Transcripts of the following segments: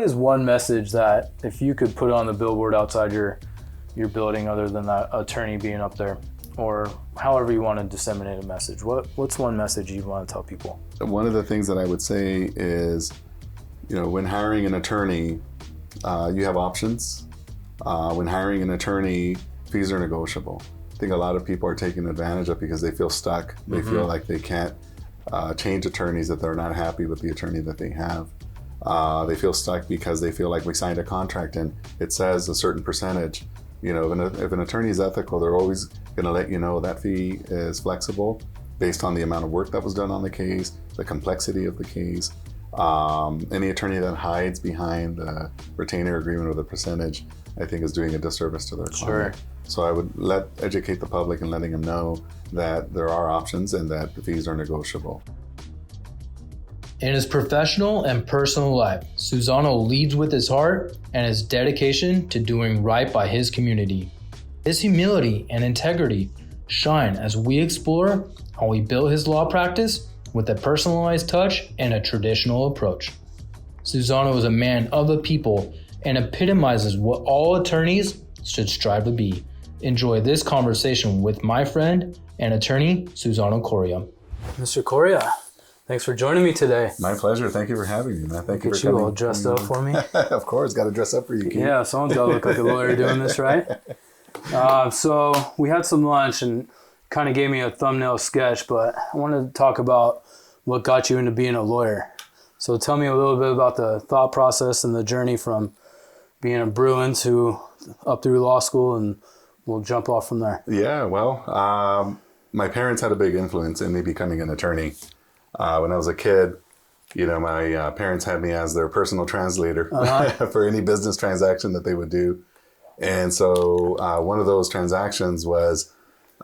is one message that if you could put on the billboard outside your building, other than that attorney being up there, or however you want to disseminate a message, what's one message you'd want to tell people? One of the things that I would say is, when hiring an attorney, you have options. When hiring an attorney, fees are negotiable. I think a lot of people are taking advantage of it because they feel stuck. They feel like they can't change attorneys, that they're not happy with the attorney that they have. They feel stuck because they feel like we signed a contract and it says a certain percentage. If an attorney is ethical, they're always going to let you know that fee is flexible based on the amount of work that was done on the case, the complexity of the case. Any attorney that hides behind the retainer agreement or the percentage, I think, is doing a disservice to their client. Sure. So I would educate the public and letting them know that there are options and that the fees are negotiable. In his professional and personal life, Susano leads with his heart and his dedication to doing right by his community. His humility and integrity shine as we explore how he built his law practice with a personalized touch and a traditional approach. Susano is a man of the people and epitomizes what all attorneys should strive to be. Enjoy this conversation with my friend and attorney, Susano Coria. Mr. Coria, thanks for joining me today. My pleasure. Thank you for having me, man. Thank you for coming. Get you all dressed up for me. Of course, got to dress up for you, Keith. Yeah, someone's got to look like a lawyer doing this, right? So we had some lunch and kind of gave me a thumbnail sketch, but I wanted to talk about what got you into being a lawyer. So tell me a little bit about the thought process and the journey from being a Bruin to up through law school, and we'll jump off from there. Yeah, well, my parents had a big influence in me becoming an attorney. When I was a kid, my parents had me as their personal translator for any business transaction that they would do. And so one of those transactions was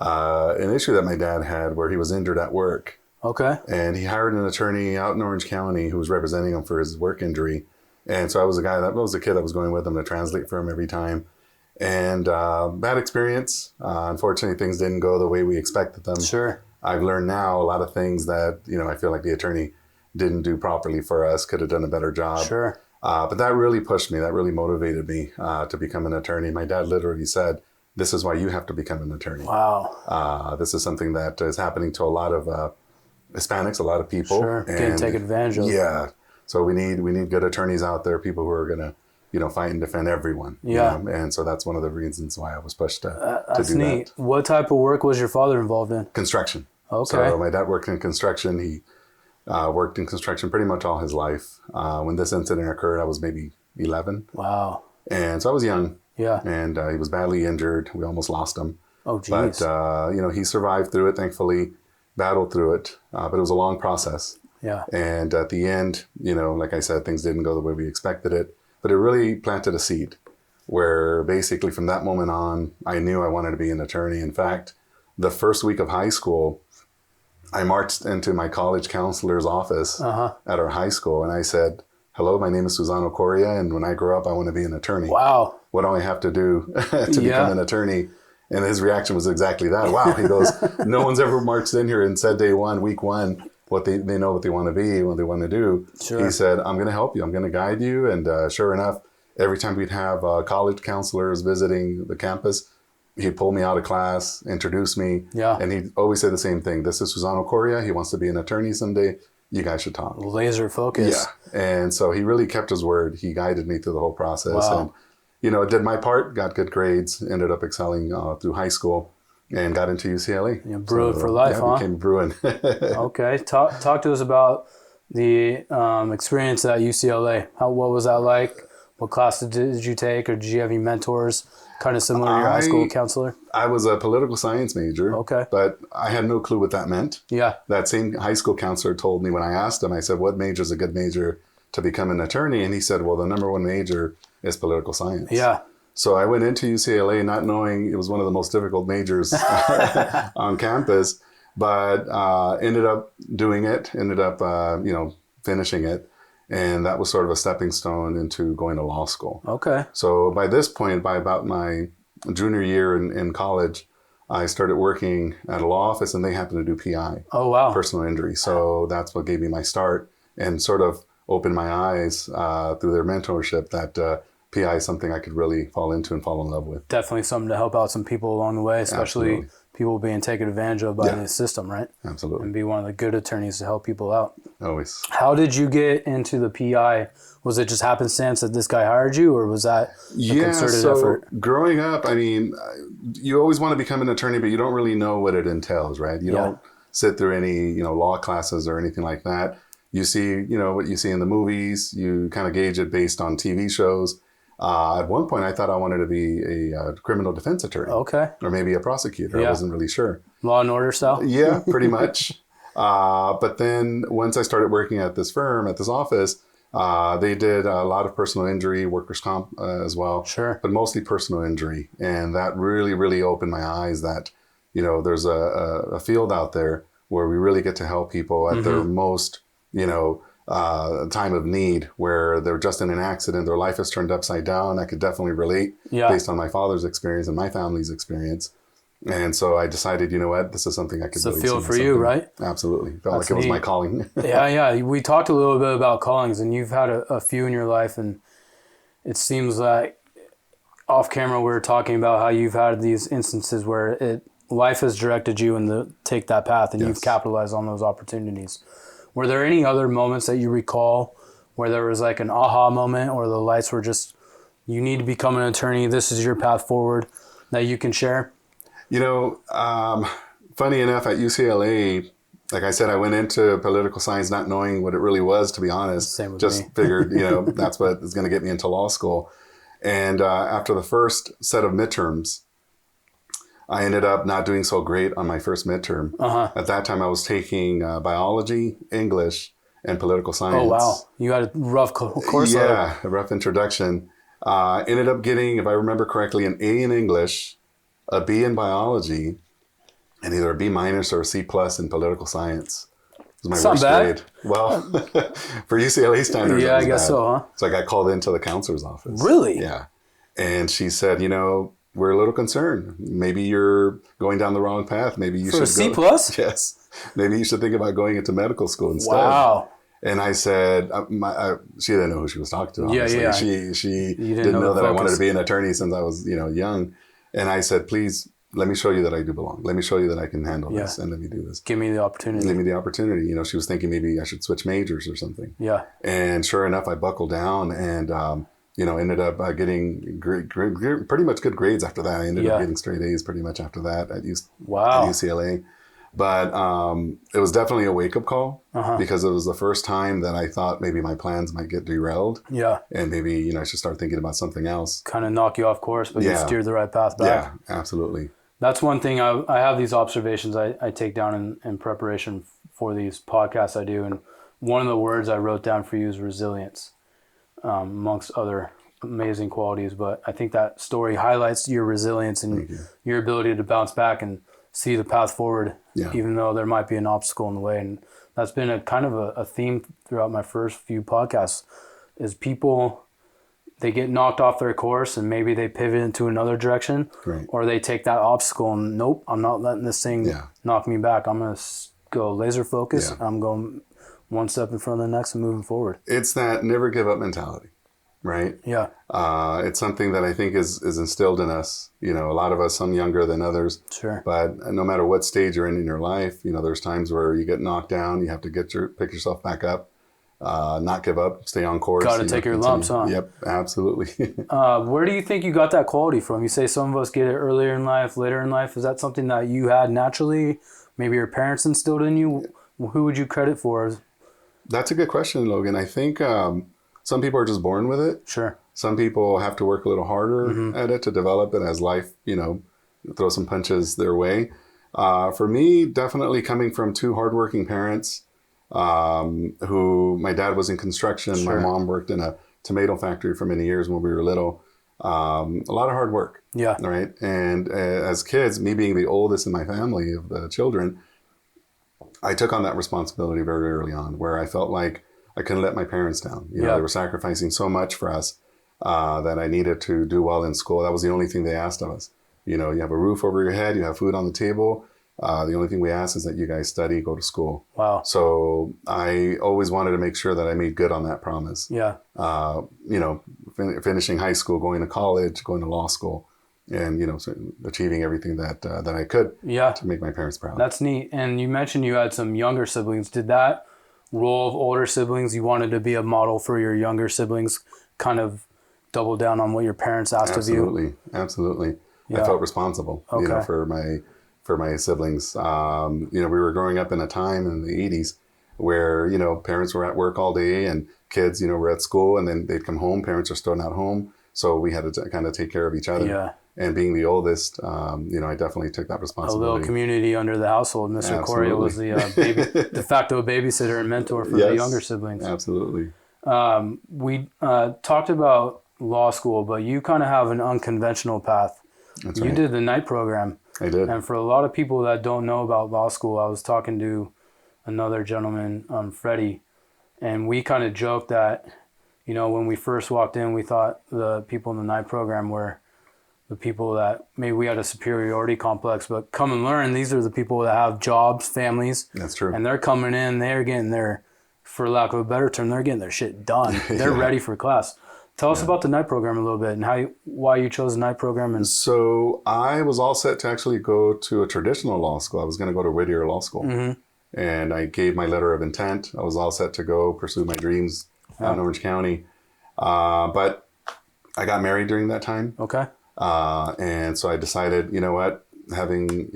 an issue that my dad had where he was injured at work. Okay. And he hired an attorney out in Orange County who was representing him for his work injury. And so I was a kid that was going with him to translate for him every time. And bad experience. Unfortunately, things didn't go the way we expected them. Sure. I've learned now a lot of things that, I feel like the attorney didn't do properly for us, could have done a better job. Sure. But that really pushed me. That really motivated me to become an attorney. My dad literally said, "This is why you have to become an attorney." Wow. This is something that is happening to a lot of Hispanics, a lot of people. Sure. Getting taken advantage of. Yeah. So we need good attorneys out there, people who are going to, fight and defend everyone. Yeah. And so that's one of the reasons why I was pushed to do neat. that. What type of work was your father involved in? Construction. Okay. So my dad worked in construction. He worked in construction pretty much all his life. When this incident occurred, I was maybe 11. Wow. And so I was young. Yeah. And he was badly injured. We almost lost him. Oh, geez. But, he survived through it, thankfully, battled through it. But it was a long process. Yeah. And at the end, like I said, things didn't go the way we expected it. But it really planted a seed where basically from that moment on, I knew I wanted to be an attorney. In fact, the first week of high school, I marched into my college counselor's office at our high school. And I said, "Hello, my name is Susano Coria. And when I grow up, I want to be an attorney. Wow. What do I have to do to become an attorney?" And his reaction was exactly that. Wow. He goes, "No one's ever marched in here and said day one, week one, what they know what they want to be, what they want to do." Sure. He said, "I'm going to help you. I'm going to guide you." And sure enough, every time we'd have college counselors visiting the campus, he'd pull me out of class, introduce me. Yeah. And he'd always say the same thing. "This is Susano Coria. He wants to be an attorney someday. You guys should talk." Laser focus. Yeah. And so he really kept his word. He guided me through the whole process. Wow. And, I did my part, got good grades, ended up excelling through high school. And got into UCLA. Yeah, Bruin for life, huh? Became a Bruin. Okay. Talk to us about the experience at UCLA. What was that like? What class did you take, or did you have any mentors kind of similar to your high school counselor? I was a political science major. Okay. But I had no clue what that meant. Yeah. That same high school counselor told me when I asked him, I said, "What major is a good major to become an attorney?" And he said, "Well, the number one major is political science." Yeah. So I went into UCLA not knowing it was one of the most difficult majors on campus, but ended up doing it, finishing it. And that was sort of a stepping stone into going to law school. Okay. So by this point, by about my junior year in college, I started working at a law office, and they happened to do PI. Oh, wow. Personal injury. So that's what gave me my start and sort of opened my eyes through their mentorship that PI is something I could really fall into and fall in love with. Definitely something to help out some people along the way, especially Absolutely. people being taken advantage of by the system, right? Absolutely. And be one of the good attorneys to help people out. Always. How did you get into the PI? Was it just happenstance that this guy hired you, or was that a concerted effort? Growing up, I mean, you always want to become an attorney, but you don't really know what it entails, right? You don't sit through any, law classes or anything like that. You see, what you see in the movies. You kind of gauge it based on TV shows. At one point, I thought I wanted to be a criminal defense attorney. Okay. Or maybe a prosecutor. I wasn't really sure. Law and Order style? Yeah, pretty much. But then once I started working at this firm, at this office, they did a lot of personal injury, workers' comp as well. Sure. But mostly personal injury. And that really, really opened my eyes that, there's a field out there where we really get to help people at their most, time of need, where they're just in an accident, their life is turned upside down. I could definitely relate based on my father's experience and my family's experience. And so I decided, this is something I could really It's a field for something. you, right? Absolutely. Felt like it was my calling. Yeah. We talked a little bit about callings, and you've had a few in your life, and it seems like off camera we were talking about how you've had these instances where life has directed you to take that path, and you've capitalized on those opportunities. Were there any other moments that you recall where there was like an aha moment, or the lights were just, you need to become an attorney, this is your path forward, that you can share? Funny enough, at UCLA, like I said, I went into political science not knowing what it really was, to be honest. Same with Just me. figured, that's what is going to get me into law school. And after the first set of midterms, I ended up not doing so great on my first midterm. At that time, I was taking biology, English, and political science. Oh, wow. You had a rough course. Yeah, a rough introduction. Ended up getting, if I remember correctly, an A in English, a B in biology, and either a B minus or a C plus in political science. It was my worst grade. Well, for UCLA standards, I guess so, huh? So I got called into the counselor's office. Really? Yeah. And she said, we're a little concerned. Maybe you're going down the wrong path. Maybe you should go. For a C plus? Yes. Maybe you should think about going into medical school instead. Wow. And I said, she didn't know who she was talking to, obviously. Yeah. She didn't know that I wanted to be an attorney since I was, young. And I said, please, let me show you that I do belong. Let me show you that I can handle this, and let me do this. Give me the opportunity. Give me the opportunity. She was thinking maybe I should switch majors or something. Yeah. And sure enough, I buckled down and, ended up getting pretty much good grades after that. I ended up getting straight A's pretty much after that at UCLA. But it was definitely a wake-up call because it was the first time that I thought maybe my plans might get derailed. Yeah. And maybe, I should start thinking about something else. Kind of knock you off course, but you steered the right path back. Yeah, absolutely. That's one thing. I have these observations I take down in preparation for these podcasts I do. And one of the words I wrote down for you is resilience, amongst other amazing qualities. But I think that story highlights your resilience and your ability to bounce back and see the path forward, even though there might be an obstacle in the way. And that's been a kind of a theme throughout my first few podcasts is people, they get knocked off their course and maybe they pivot into another direction, or they take that obstacle and nope, I'm not letting this thing knock me back. I'm going to go laser focus. I'm going one step in front of the next and moving forward. It's that never give up mentality, right? Yeah. It's something that I think is instilled in us. A lot of us, some younger than others. Sure. But no matter what stage you're in your life, there's times where you get knocked down. You have to pick yourself back up, not give up, stay on course. Got to take your lumps, huh? Yep, absolutely. Where do you think you got that quality from? You say some of us get it earlier in life, later in life. Is that something that you had naturally? Maybe your parents instilled in you? Who would you credit for? That's a good question, Logan. I think some people are just born with it. Sure. Some people have to work a little harder at it to develop it as life, throw some punches their way. For me, definitely coming from two hardworking parents, who my dad was in construction. Sure. My mom worked in a tomato factory for many years when we were little. A lot of hard work. Yeah. Right. And as kids, me being the oldest in my family of the children, I took on that responsibility very early on, where I felt like I couldn't let my parents down. They were sacrificing so much for us that I needed to do well in school. That was the only thing they asked of us. You have a roof over your head, you have food on the table, The only thing we ask is that you guys study, go to school. Wow. So I always wanted to make sure that I made good on that promise. Yeah. Finishing high school, going to college, going to law school, and, so achieving everything that I could to make my parents proud. That's neat. And you mentioned you had some younger siblings. Did that role of older siblings, you wanted to be a model for your younger siblings, kind of double down on what your parents asked of you? Absolutely. Yeah. I felt responsible, for my siblings. We were growing up in a time in the 80s where, parents were at work all day and kids, were at school, and then they'd come home. Parents are still not home. So we had to kind of take care of each other. Yeah. And being the oldest, I definitely took that responsibility. A little community under the household. Mr. Coria was the de facto babysitter and mentor for the younger siblings. Absolutely. We talked about law school, but you kind of have an unconventional path. That's right. You did the night program. I did. And for a lot of people that don't know about law school, I was talking to another gentleman, Freddie, and we kind of joked that, when we first walked in, we thought the people in the night program were the people that maybe we had a superiority complex, but come and learn, these are the people that have jobs, families. That's true. And they're coming in, they're getting their, for lack of a better term, they're getting their shit done. They're ready for class. Tell us about the night program a little bit and why you chose the night program. And so I was all set to actually go to a traditional law school. I was going to go to Whittier Law School. Mm-hmm. And I gave my letter of intent. I was all set to go pursue my dreams out in Orange County. But I got married during that time. Okay. And so I decided, having,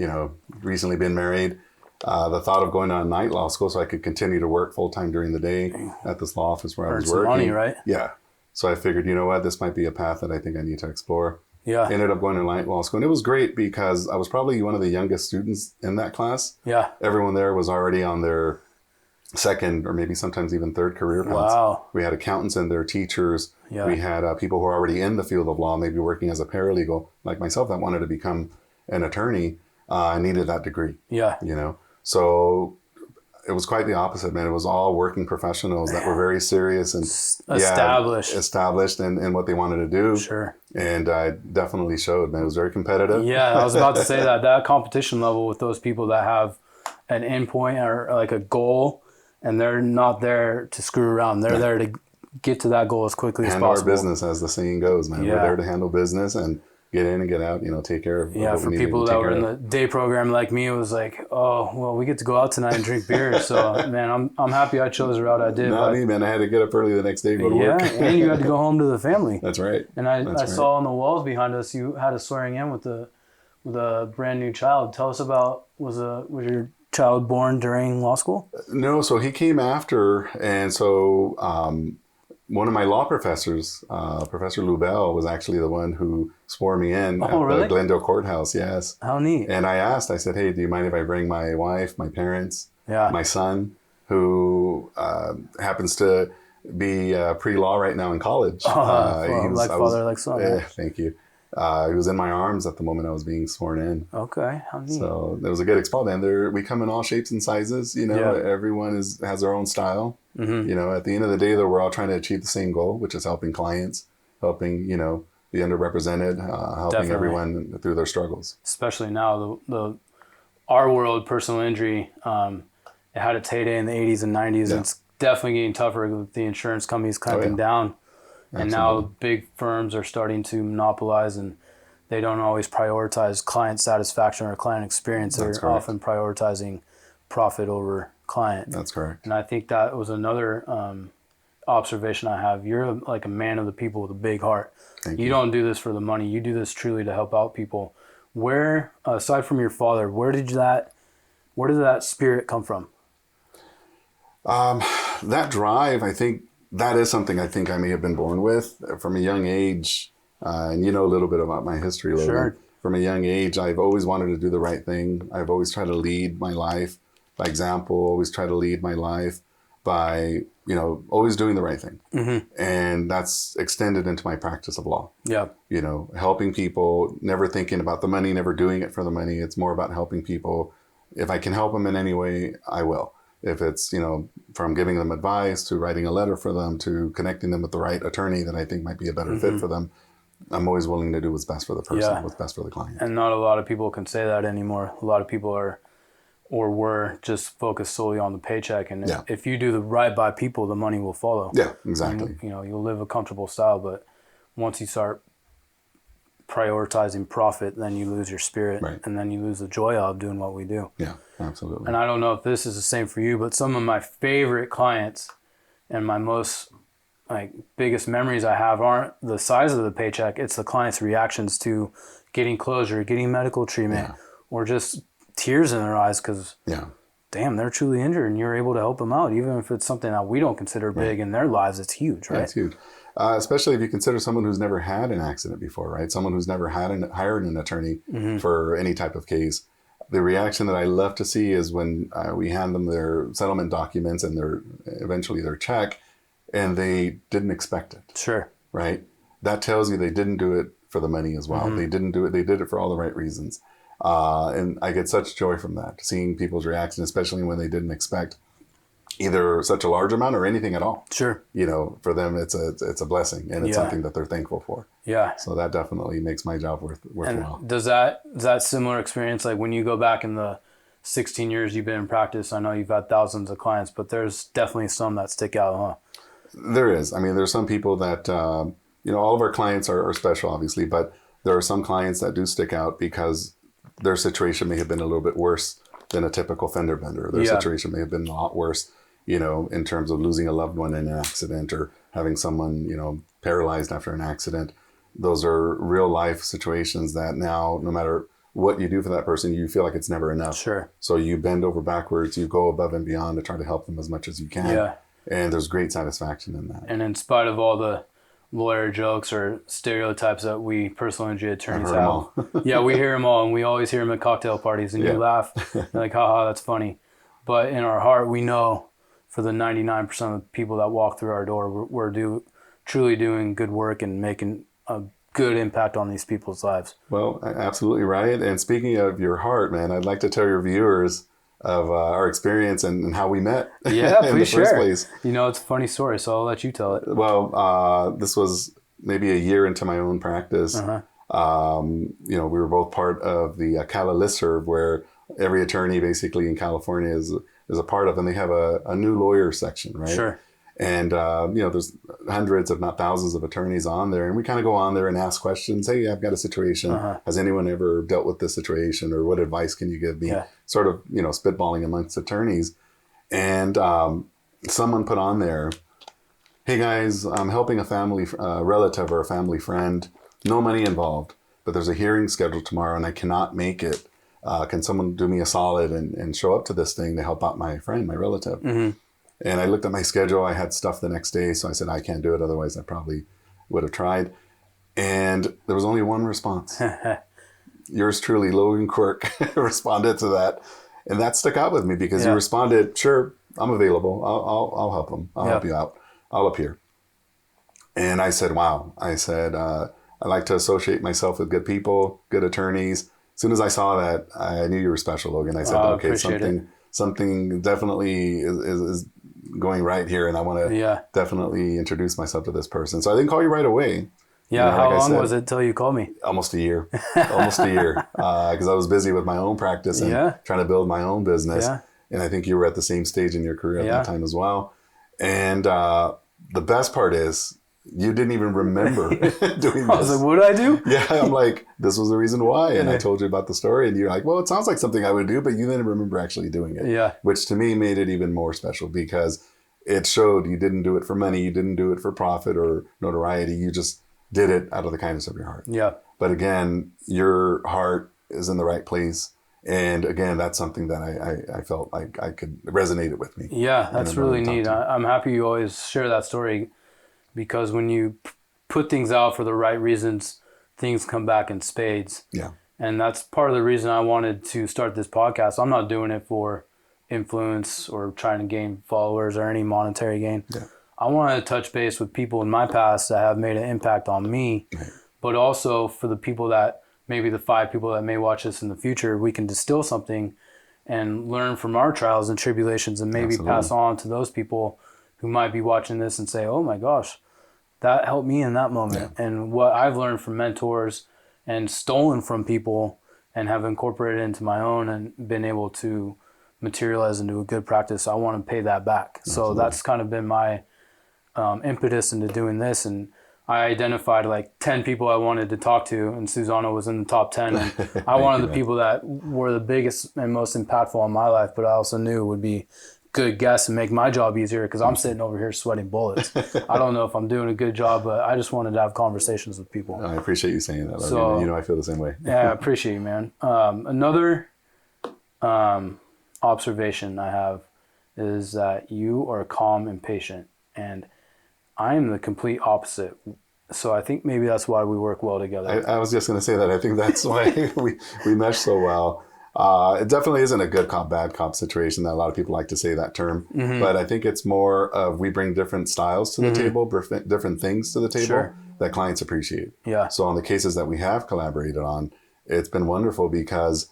recently been married, the thought of going to a night law school so I could continue to work full time during the day at this law office where I was working. Money, right? Yeah. So I figured, this might be a path that I think I need to explore. Yeah. Ended up going to night law school. And it was great because I was probably one of the youngest students in that class. Yeah. Everyone there was already on their second or maybe sometimes even third career paths. Wow. We had accountants and their teachers. Yeah. We had people who were already in the field of law, maybe working as a paralegal, like myself, that wanted to become an attorney. I needed that degree. Yeah. So it was quite the opposite, man. It was all working professionals that were very serious and established in what they wanted to do. Sure. And I definitely showed, man. It was very competitive. Yeah, I was about to say that competition level with those people that have an endpoint or like a goal, and they're not there to screw around. They're there to get to that goal as quickly as possible. Handle our business, as the saying goes, man. Yeah. We're there to handle business and get in and get out, take care of. Yeah, for people that were in the day program like me, it was like, oh, well, we get to go out tonight and drink beer. So, man, I'm happy I chose the route I did. Not me, man. I had to get up early the next day, go to work. Yeah, and you had to go home to the family. That's right. And I saw on the walls behind us, you had a swearing in with a brand new child. Tell us about, was your child born during law school? No, so he came after, and so one of my law professors, Professor Lubell, was actually the one who swore me in at the Glendale courthouse. Yes. How neat. And I said, hey, do you mind if I bring my wife, my parents, my son, who happens to be pre-law right now in college. Like father, like son. Thank you. He was in my arms at the moment I was being sworn in. Okay, how neat. So there was a good experience. And we come in all shapes and sizes. Everyone has their own style. Mm-hmm. At the end of the day, though, we're all trying to achieve the same goal, which is helping clients, helping the underrepresented, helping everyone through their struggles. Especially now, our world, personal injury, it had its heyday in the 80s and 90s. Yeah. And it's definitely getting tougher with the insurance companies clamping down. And now big firms are starting to monopolize, and they don't always prioritize client satisfaction or client experience. They're often prioritizing profit over client. That's correct. And I think that was another observation I have. You're like a man of the people with a big heart. Thank you. You don't do this for the money. You do this truly to help out people. Where, aside from your father, where did that spirit come from? That drive, I think, that is something I think I may have been born with from a young age. And a little bit about my history. Sure. From a young age, I've always wanted to do the right thing. I've always tried to lead my life by example, always try to lead my life by, always doing the right thing. Mm-hmm. And that's extended into my practice of law. Yeah. Helping people, never thinking about the money, never doing it for the money. It's more about helping people. If I can help them in any way, I will. If it's, from giving them advice to writing a letter for them to connecting them with the right attorney that I think might be a better fit for them, I'm always willing to do what's best for the person, what's best for the client. And not a lot of people can say that anymore. A lot of people are or we're just focused solely on the paycheck. And Yeah. if you do the right by people, the money will follow. Yeah, exactly. And, you know, you'll live a comfortable style, but once you start prioritizing profit, then you lose your spirit, Right. and then you lose the joy of doing what we do. Yeah, absolutely. And I don't know if this is the same for you, but some of my favorite clients and my most biggest memories I have aren't the size of the paycheck. It's the client's reactions to getting closure, getting medical treatment, or just tears in their eyes because, damn, they're truly injured and you're able to help them out. Even if it's something that we don't consider big in their lives, it's huge, right? Yeah, it's huge. Especially if you consider someone who's never had an accident before, right? Someone who's never hired an attorney for any type of case. The reaction that I love to see is when we hand them their settlement documents and eventually their check, and they didn't expect it. Sure. Right? That tells you they didn't do it for the money as well. They didn't do it. They did it for all the right reasons. And I get such joy from that, seeing people's reaction, especially when they didn't expect either such a large amount or anything at all. Sure. You know, for them, it's a blessing, and it's something that they're thankful for. Yeah. So that definitely makes my job worthwhile. And does that similar experience, like when you go back in the 16 years you've been in practice, I know you've had thousands of clients, but there's definitely some that stick out, huh? There is. I mean, there's some people that, all of our clients are special, obviously, but there are some clients that do stick out because their situation may have been a little bit worse than a typical fender bender. Their situation may have been a lot worse, in terms of losing a loved one in an accident or having someone, paralyzed after an accident. Those are real life situations that now, no matter what you do for that person, you feel like it's never enough. Sure. So you bend over backwards, you go above and beyond to try to help them as much as you can. Yeah. And there's great satisfaction in that. And in spite of all the lawyer jokes or stereotypes that we personal injury attorneys have, we hear them all, and we always hear them at cocktail parties, and you laugh. You're like, haha, that's funny. But in our heart, we know for the 99% of the people that walk through our door, we're truly doing good work and making a good impact on these people's lives. Well, absolutely right. And speaking of your heart, man, I'd like to tell your viewers of our experience and how we met in the first place. It's a funny story, so I'll let you tell it. Well, this was maybe a year into my own practice. We were both part of the CALA listserv, where every attorney basically in California is a part of, and they have a new lawyer section, right? Sure. And, there's hundreds, if not thousands of attorneys on there. And we kind of go on there and ask questions. Hey, I've got a situation. Has anyone ever dealt with this situation? Or what advice can you give me? Yeah. Sort of, spitballing amongst attorneys. And someone put on there, hey guys, I'm helping a family relative or a family friend. No money involved, but there's a hearing scheduled tomorrow and I cannot make it. Can someone do me a solid and show up to this thing to help out my friend, my relative? And I looked at my schedule. I had stuff the next day. So I said, I can't do it. Otherwise, I probably would have tried. And there was only one response. Yours truly, Logan Quirk, responded to that. And that stuck out with me because he responded, sure, I'm available. I'll help him. I'll help you out. I'll appear. And I said, wow. I said, I like to associate myself with good people, good attorneys. As soon as I saw that, I knew you were special, Logan. I said, okay, something definitely is going right here, and I want to definitely introduce myself to this person. So I didn't call you right away. Yeah, how long was it till you called me? Almost a year. Because I was busy with my own practice and trying to build my own business. Yeah. And I think you were at the same stage in your career at that time as well. And the best part is you didn't even remember doing this. I was like, what did I do? Yeah, I'm like, this was the reason why. And I told you about the story. And you're like, well, it sounds like something I would do, but you didn't remember actually doing it. Yeah. Which to me made it even more special because it showed you didn't do it for money. You didn't do it for profit or notoriety. You just did it out of the kindness of your heart. Yeah. But again, your heart is in the right place. And again, that's something that I felt like I could resonate it with me. Yeah, that's really neat. I'm happy you always share that story because when you put things out for the right reasons, things come back in spades. Yeah. And that's part of the reason I wanted to start this podcast. I'm not doing it for influence or trying to gain followers or any monetary gain. Yeah. I want to touch base with people in my past that have made an impact on me, but also for the people that, maybe the 5 people that may watch this in the future, we can distill something and learn from our trials and tribulations and maybe pass on to those people who might be watching this and say, oh my gosh, that helped me in that moment. Yeah. And what I've learned from mentors and stolen from people and have incorporated into my own and been able to materialize into a good practice, I want to pay that back. So that's kind of been my impetus into doing this. And I identified like 10 people I wanted to talk to, and Susano was in the top 10. And I wanted the people that were the biggest and most impactful in my life, but I also knew would be good guests and make my job easier, because I'm sitting over here sweating bullets. I don't know if I'm doing a good job, but I just wanted to have conversations with people. I appreciate you saying that. So, you know, I feel the same way. Yeah, I appreciate you, man. Another observation I have is that you are calm and patient, and I am the complete opposite. So I think maybe that's why we work well together. I was just going to say that. I think that's why we mesh so well. It definitely isn't a good cop, bad cop situation. That a lot of people like to say that term. But I think it's more of we bring different styles to the table, different things to the table that clients appreciate. Yeah. So on the cases that we have collaborated on, it's been wonderful because,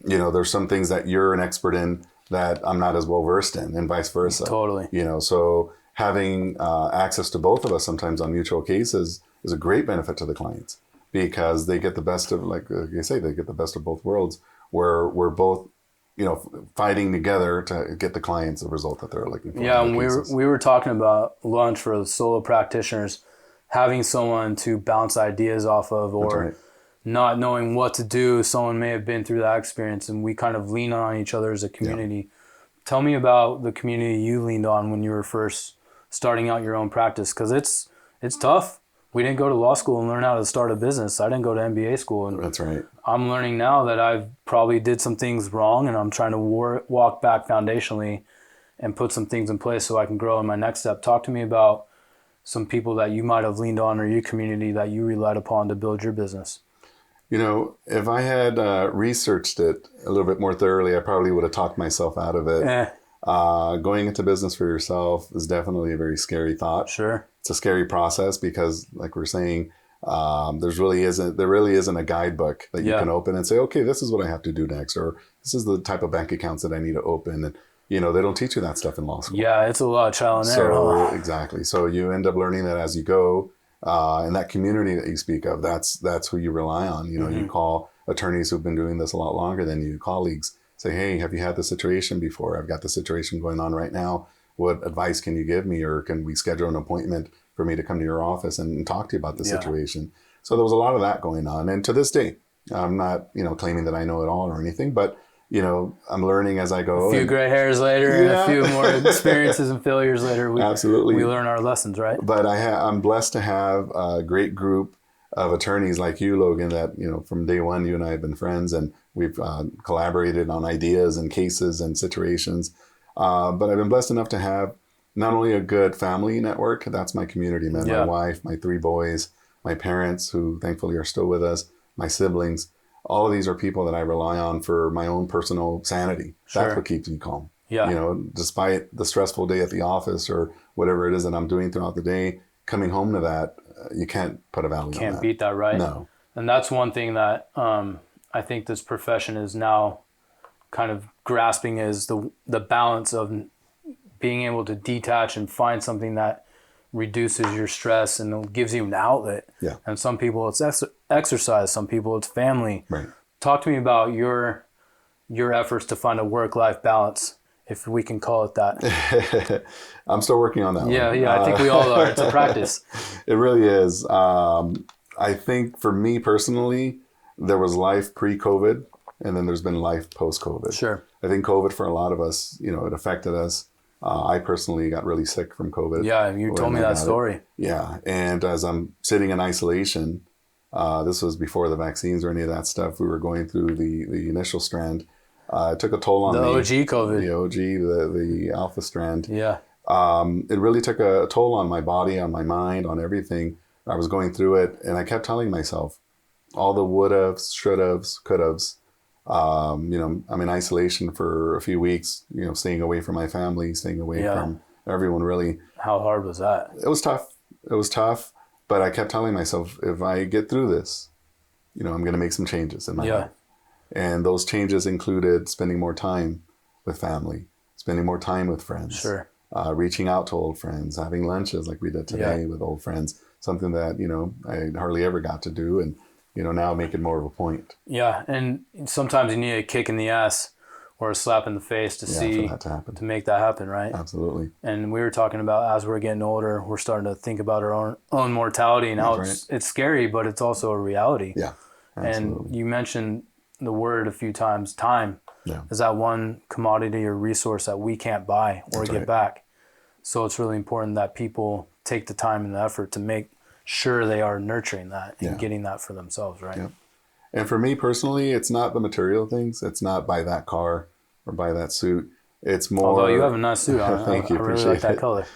you know, there's some things that you're an expert in that I'm not as well versed in, and vice versa. Totally. You know, so having access to both of us sometimes on mutual cases is a great benefit to the clients, because they get the best of, like you say, they get the best of both worlds, where we're both, you know, fighting together to get the clients the result that they're looking for. Yeah, and we were talking about lunch for the solo practitioners, having someone to bounce ideas off of, or not knowing what to do. Someone may have been through that experience, and we kind of lean on each other as a community. Yeah. Tell me about the community you leaned on when you were first starting out your own practice, because it's tough. We didn't go to law school and learn how to start a business. I didn't go to MBA school. And that's right. I'm learning now that I've probably did some things wrong, and I'm trying to walk back foundationally and put some things in place so I can grow in my next step. Talk to me about some people that you might have leaned on, or your community that you relied upon to build your business. You know, if I had researched it a little bit more thoroughly, I probably would have talked myself out of it. Going into business for yourself is definitely a very scary thought. Sure. It's a scary process because, like we're saying, there really isn't a guidebook that you can open and say, okay, this is what I have to do next, or this is the type of bank accounts that I need to open. And, you know, they don't teach you that stuff in law school. Yeah, it's a lot of trial and error. Exactly. So you end up learning that as you go. And that community that you speak of, that's who you rely on. You know, you call attorneys who've been doing this a lot longer than you, colleagues, say, hey, have you had this situation before? I've got this situation going on right now. What advice can you give me, or can we schedule an appointment for me to come to your office and talk to you about the situation? So there was a lot of that going on. And to this day, I'm not, you know, claiming that I know it all or anything, but, you know, I'm learning as I go. A few gray hairs later and a few more experiences and failures later. We learn our lessons, right? But I'm blessed to have a great group of attorneys like you, Logan, that, you know, from day one, you and I have been friends, and we've collaborated on ideas and cases and situations. But I've been blessed enough to have not only a good family network, that's my community, man. My wife, my 3 boys, my parents, who thankfully are still with us, my siblings. All of these are people that I rely on for my own personal sanity. Sure. That's what keeps me calm. Yeah. You know, despite the stressful day at the office or whatever it is that I'm doing throughout the day, coming home to that, you can't put a value on that. Can't beat that, right? No. And that's one thing that I think this profession is now kind of grasping, is the balance of being able to detach and find something that reduces your stress and gives you an outlet. Yeah. And some people it's exercise, some people it's family. Right. Talk to me about your efforts to find a work-life balance, if we can call it that. I'm still working on that one. Yeah, I think we all are. It's a practice. It really is. I think for me personally, there was life pre-COVID, and then there's been life post-COVID. Sure. I think COVID, for a lot of us, you know, it affected us. I personally got really sick from COVID. Yeah, you told me that story. Yeah, and as I'm sitting in isolation, this was before the vaccines or any of that stuff. We were going through the initial strand. It took a toll on me. The OG COVID. The OG, the alpha strand. Yeah. It really took a toll on my body, on my mind, on everything. I was going through it, and I kept telling myself, all the would-haves, should-haves, could-haves. You know, I'm in isolation for a few weeks, you know, staying away from my family, staying away from everyone, really. How hard was that? It was tough. It was tough, but I kept telling myself, if I get through this, you know, I'm going to make some changes in my life. And those changes included spending more time with family, spending more time with friends, reaching out to old friends, having lunches like we did today with old friends, something that, you know, I hardly ever got to do, and, you know, now making more of a point. Yeah, and sometimes you need a kick in the ass or a slap in the face to see, for that to happen. to make that happen, right? Absolutely. And we were talking about, as we're getting older, we're starting to think about our own mortality and how it's scary, but it's also a reality. Yeah, absolutely. And you mentioned the word a few times, time. Yeah. Is that one commodity or resource that we can't buy or get back. So it's really important that people take the time and the effort to make sure they are nurturing that and getting that for themselves, right? Yeah. And for me personally, it's not the material things. It's not buy that car or buy that suit. It's more. Although you have a nice suit on. Thank you. I really like that color.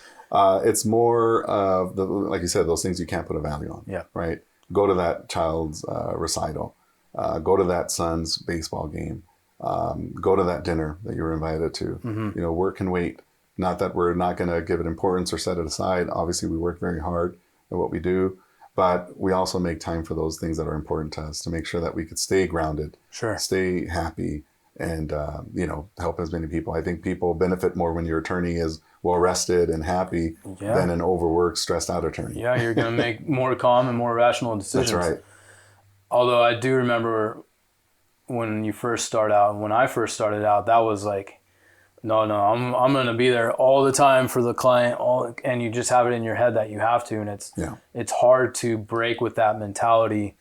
It's more of like you said, those things you can't put a value on. Yeah. Right. Go to that child's recital. Go to that son's baseball game. Go to that dinner that you were invited to. You know, work can wait. Not that we're not going to give it importance or set it aside. Obviously, we work very hard at what we do, but we also make time for those things that are important to us to make sure that we could stay grounded, stay happy, and you know, help as many people. I think people benefit more when your attorney is well rested and happy than an overworked, stressed out attorney. Yeah, you're going to make more calm and more rational decisions. That's right. Although I do remember when you first start out, when I first started out, that was like, no, I'm going to be there all the time for the client, and you just have it in your head that you have to, and it's hard to break with that mentality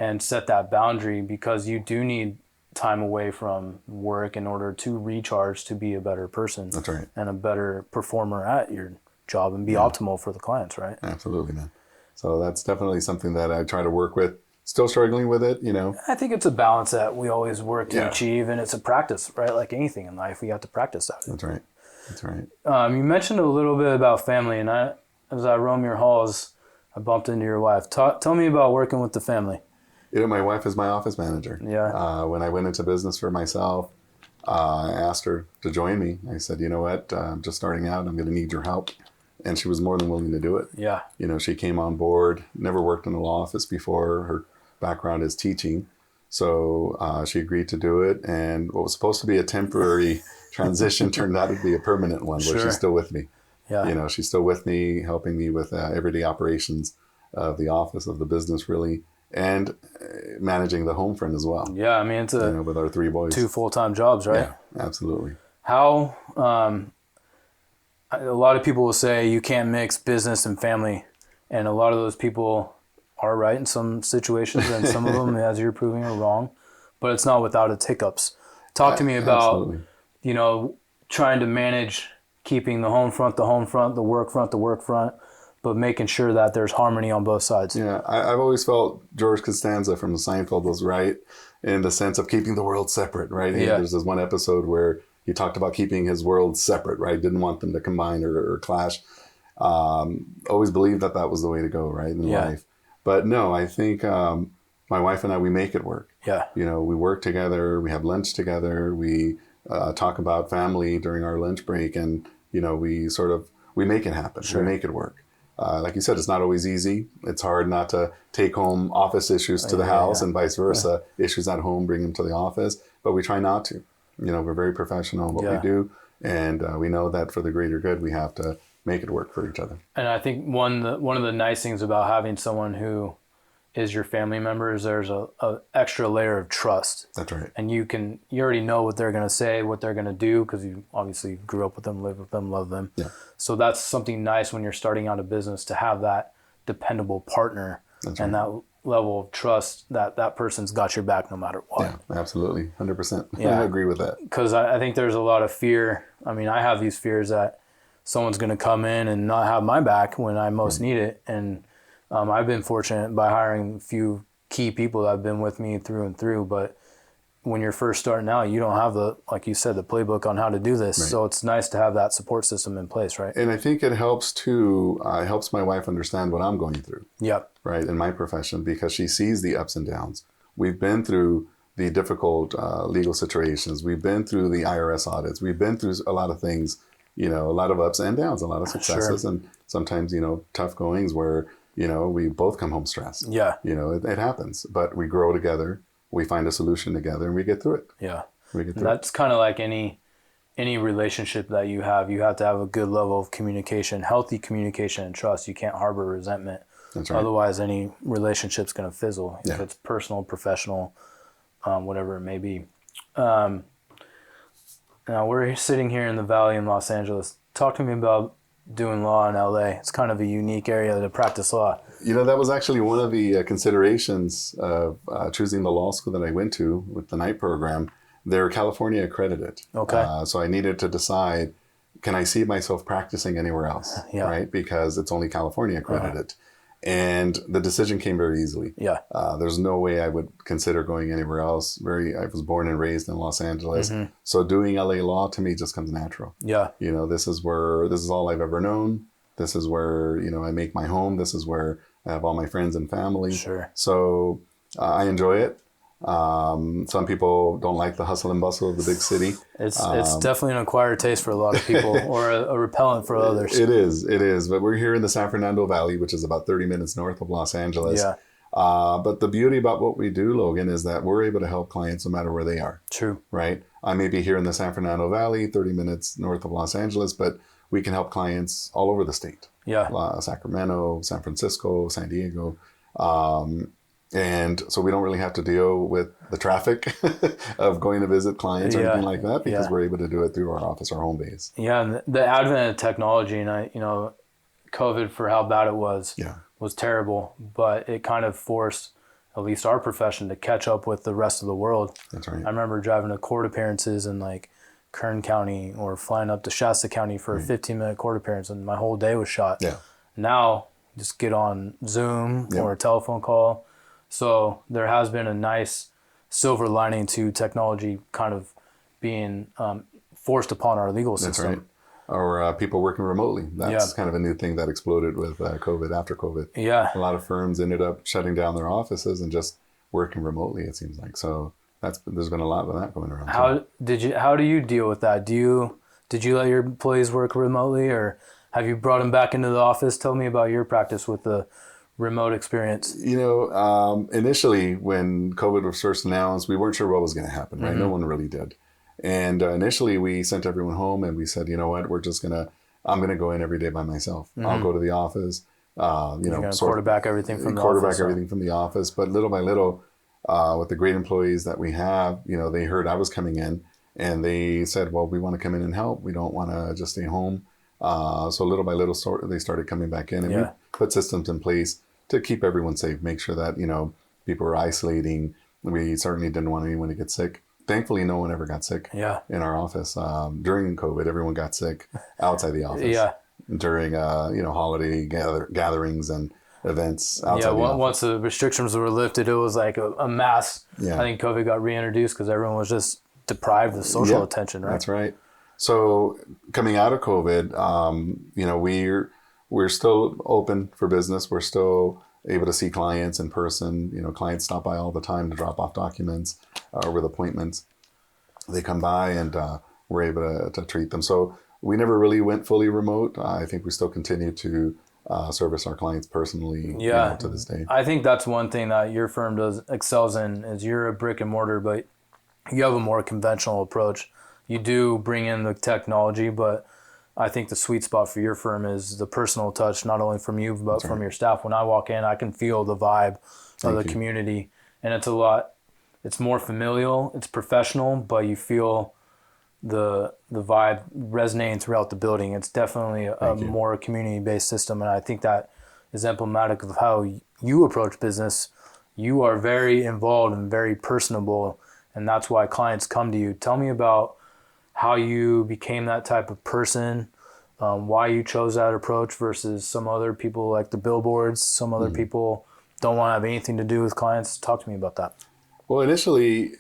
and set that boundary, because you do need time away from work in order to recharge, to be a better person. That's right. And a better performer at your job and be optimal for the clients, right? Absolutely, man. So that's definitely something that I try to work with. Still struggling with it, you know. I think it's a balance that we always work to achieve, and it's a practice, right? Like anything in life, we have to practice that. That's right. That's right. You mentioned a little bit about family, and as I roam your halls, I bumped into your wife. Tell me about working with the family. You know, my wife is my office manager. Yeah. When I went into business for myself, I asked her to join me. I said, you know what, I'm just starting out. I'm going to need your help. And she was more than willing to do it. Yeah. You know, she came on board, never worked in a law office before. Her background is teaching. So she agreed to do it. And what was supposed to be a temporary transition turned out to be a permanent one, where she's still with me. Yeah. You know, she's still with me, helping me with everyday operations of the office, of the business, really, and managing the home front as well. Yeah, I mean, it's with our 3 boys. 2 full-time jobs, right? Yeah, absolutely. How, a lot of people will say you can't mix business and family, and a lot of those people are right in some situations, and some of them, as you're proving, are wrong, but it's not without its hiccups. Talk to me about, you know, trying to manage keeping the home front, the work front, but making sure that there's harmony on both sides. Yeah, I've always felt George Costanza from Seinfeld was right in the sense of keeping the world separate, right? Yeah. There's this one episode where he talked about keeping his world separate, right? Didn't want them to combine or clash. Always believed that was the way to go, right, in life. But no, I think my wife and I, we make it work. Yeah. You know, we work together, we have lunch together, we talk about family during our lunch break, and, you know, we make it happen. We make it work. Like you said, it's not always easy. It's hard not to take home office issues to the house and vice versa. Issues at home, bring them to the office, but we try not to. You know, we're very professional in what we do, and we know that for the greater good, we have to make it work for each other. And I think one of the nice things about having someone who is your family member is there's a extra layer of trust. That's right. And you already know what they're going to say, what they're going to do, because you obviously grew up with them, live with them, love them. Yeah. So that's something nice when you're starting out a business, to have that dependable partner. That's and right. that level of trust that person's got your back no matter what. Yeah, absolutely. 100%. Yeah. I agree with that. Because I think there's a lot of fear. I mean, I have these fears that someone's going to come in and not have my back when I most need it. And I've been fortunate by hiring a few key people that have been with me through and through. But when you're first starting out, you don't have like you said, the playbook on how to do this. Right. So it's nice to have that support system in place, right? And I think it helps too, it helps my wife understand what I'm going through. Yep. Right, in my profession, because she sees the ups and downs. We've been through the difficult legal situations. We've been through the IRS audits. We've been through a lot of things, you know, a lot of ups and downs, a lot of successes, and sometimes, you know, tough goings where, you know, we both come home stressed. Yeah. You know, it happens, but we grow together, we find a solution together, and we get through it. Yeah. We get through That's kind of like any relationship that you have to have a good level of communication, healthy communication and trust. You can't harbor resentment. That's right. Otherwise, any relationship's going to fizzle. If Yeah. it's personal, professional, whatever it may be. Now we're sitting here in the Valley in Los Angeles. Talk to me about doing law in LA. It's kind of a unique area to practice law. That was actually one of the considerations of choosing the law school that I went to with the night program. They're California accredited. Okay. So I needed to decide, can I see myself practicing anywhere else? Yeah. Right? Because it's only California accredited. And the decision came very easily. Yeah. There's no way I would consider going anywhere else. I was born and raised in Los Angeles. So doing LA law to me just comes natural. Yeah. This is all I've ever known. This is where, I make my home. This is where I have all my friends and family. Sure. So I enjoy it. Some people don't like the hustle and bustle of the big city. It's definitely an acquired taste for a lot of people, or a repellent for others. It is. But we're here in the San Fernando Valley, which is about 30 minutes north of Los Angeles. Yeah. But the beauty about what we do, Logan, is that we're able to help clients no matter where they are. True. Right? I may be here in the San Fernando Valley, 30 minutes north of Los Angeles, but we can help clients all over the state. Yeah. Sacramento, San Francisco, San Diego. And so we don't really have to deal with the traffic of going to visit clients or anything like that, because we're able to do it through our office, our home base. Yeah, and the advent of technology, and COVID, for how bad it was terrible, but it kind of forced at least our profession to catch up with the rest of the world. That's right. I remember driving to court appearances in like Kern County or flying up to Shasta County for a 15-minute court appearance, and my whole day was shot. Yeah. Now, just get on Zoom or a telephone call. So there has been a nice silver lining to technology kind of being forced upon our legal system. That's right. Or people working remotely. That's kind of a new thing that exploded with COVID, after COVID. Yeah. A lot of firms ended up shutting down their offices and just working remotely, it seems like. So there's been a lot of that going around. How do you deal with that? Did you let your employees work remotely, or have you brought them back into the office? Tell me about your practice with the remote experience. Initially when COVID was first announced, we weren't sure what was going to happen, right? No one really did. And initially we sent everyone home and we said, you know what, I'm going to go in every day by myself. I'll go to the office, quarterback everything from the office. But little by little, with the great employees that we have, they heard I was coming in and they said, well, we want to come in and help. We don't want to just stay home. So little by little, they started coming back in, and we put systems in place to keep everyone safe, make sure that, people were isolating. We certainly didn't want anyone to get sick. Thankfully, no one ever got sick in our office. During COVID, everyone got sick outside the office. During, holiday gatherings and events outside the office. Once the restrictions were lifted, it was like a mass. I think COVID got reintroduced because everyone was just deprived of social attention, right? That's right. So coming out of COVID, we're still open for business. We're still able to see clients in person. Clients stop by all the time to drop off documents with appointments. They come by and we're able to treat them. So we never really went fully remote. I think we still continue to service our clients personally to this day. I think that's one thing that your firm excels in is you're a brick and mortar, but you have a more conventional approach. You do bring in the technology, but I think the sweet spot for your firm is the personal touch, not only from you, but from your staff. When I walk in, I can feel the vibe of the community, and it's more familial, it's professional, but you feel the vibe resonating throughout the building. It's definitely a more community-based system, and I think that is emblematic of how you approach business. You are very involved and very personable, and that's why clients come to you. Tell me about how you became that type of person, why you chose that approach versus some other people like the billboards. Some other people don't want to have anything to do with clients. Talk to me about that. Well, initially,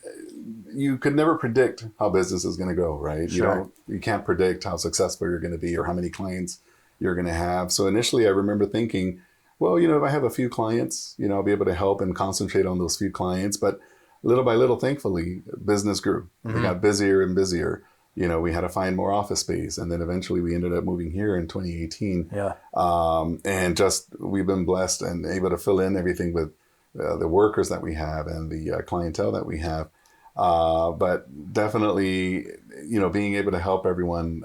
you could never predict how business is going to go, right? Sure. You can't predict how successful you're going to be or how many clients you're going to have. So initially, I remember thinking, well, if I have a few clients, I'll be able to help and concentrate on those few clients. But little by little, thankfully, business grew. It got busier and busier. We had to find more office space. And then eventually we ended up moving here in 2018. And we've been blessed and able to fill in everything with the workers that we have and the clientele that we have. But definitely, being able to help everyone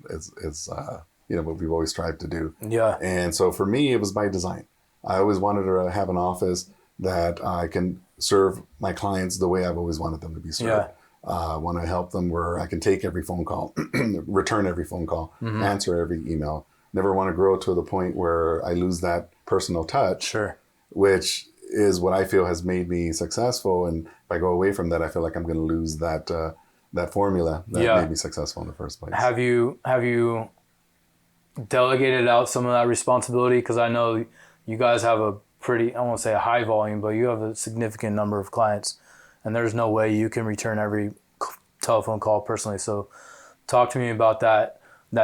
is what we've always strived to do. And so for me, it was by design. I always wanted to have an office that I can serve my clients the way I've always wanted them to be served. When I help them where I can take every phone call, return every phone call, answer every email. Never want to grow to the point where I lose that personal touch, Sure. which is what I feel has made me successful. And if I go away from that, I feel like I'm going to lose that that formula that made me successful in the first place. Have you delegated out some of that responsibility? Because I know you guys have a pretty, I won't say a high volume, but you have a significant number of clients, and there's no way you can return every telephone call personally. So talk to me about that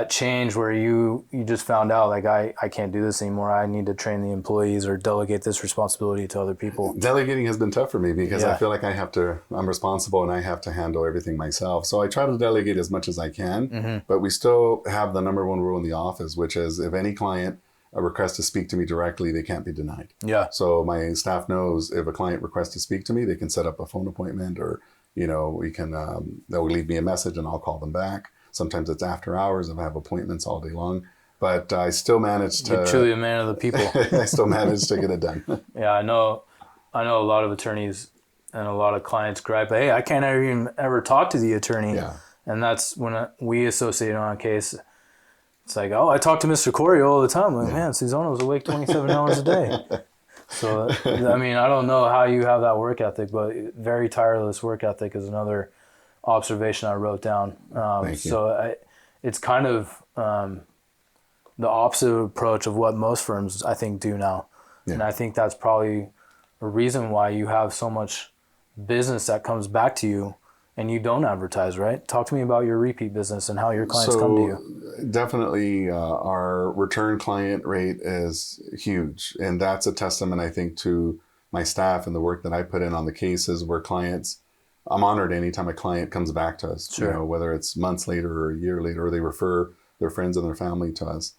change where you just found out, like, I can't do this anymore. I need to train the employees or delegate this responsibility to other people. Delegating has been tough for me because I feel like I'm responsible and I have to handle everything myself. So I try to delegate as much as I can, but we still have the number one rule in the office, which is if any client requests to speak to me directly, they can't be denied. Yeah. So my staff knows if a client requests to speak to me, they can set up a phone appointment, or, we can, they'll leave me a message and I'll call them back. Sometimes it's after hours if I have appointments all day long, but I still manage to... You're truly a man of the people. I still manage to get it done. Yeah, I know a lot of attorneys and a lot of clients gripe, hey, I can't even ever talk to the attorney. Yeah. And that's when we associate on a case. It's like, oh, I talk to Mr. Coria all the time. Like, man, Susano's awake 27 hours a day. So, I mean, I don't know how you have that work ethic, but very tireless work ethic is another observation I wrote down. Thank you. So it's kind of the opposite approach of what most firms, I think, do now. Yeah. And I think that's probably a reason why you have so much business that comes back to you and you don't advertise, right? Talk to me about your repeat business and how your clients come to you. Definitely our return client rate is huge. And that's a testament, I think, to my staff and the work that I put in on the cases where I'm honored anytime a client comes back to us, sure. Whether it's months later or a year later, or they refer their friends and their family to us,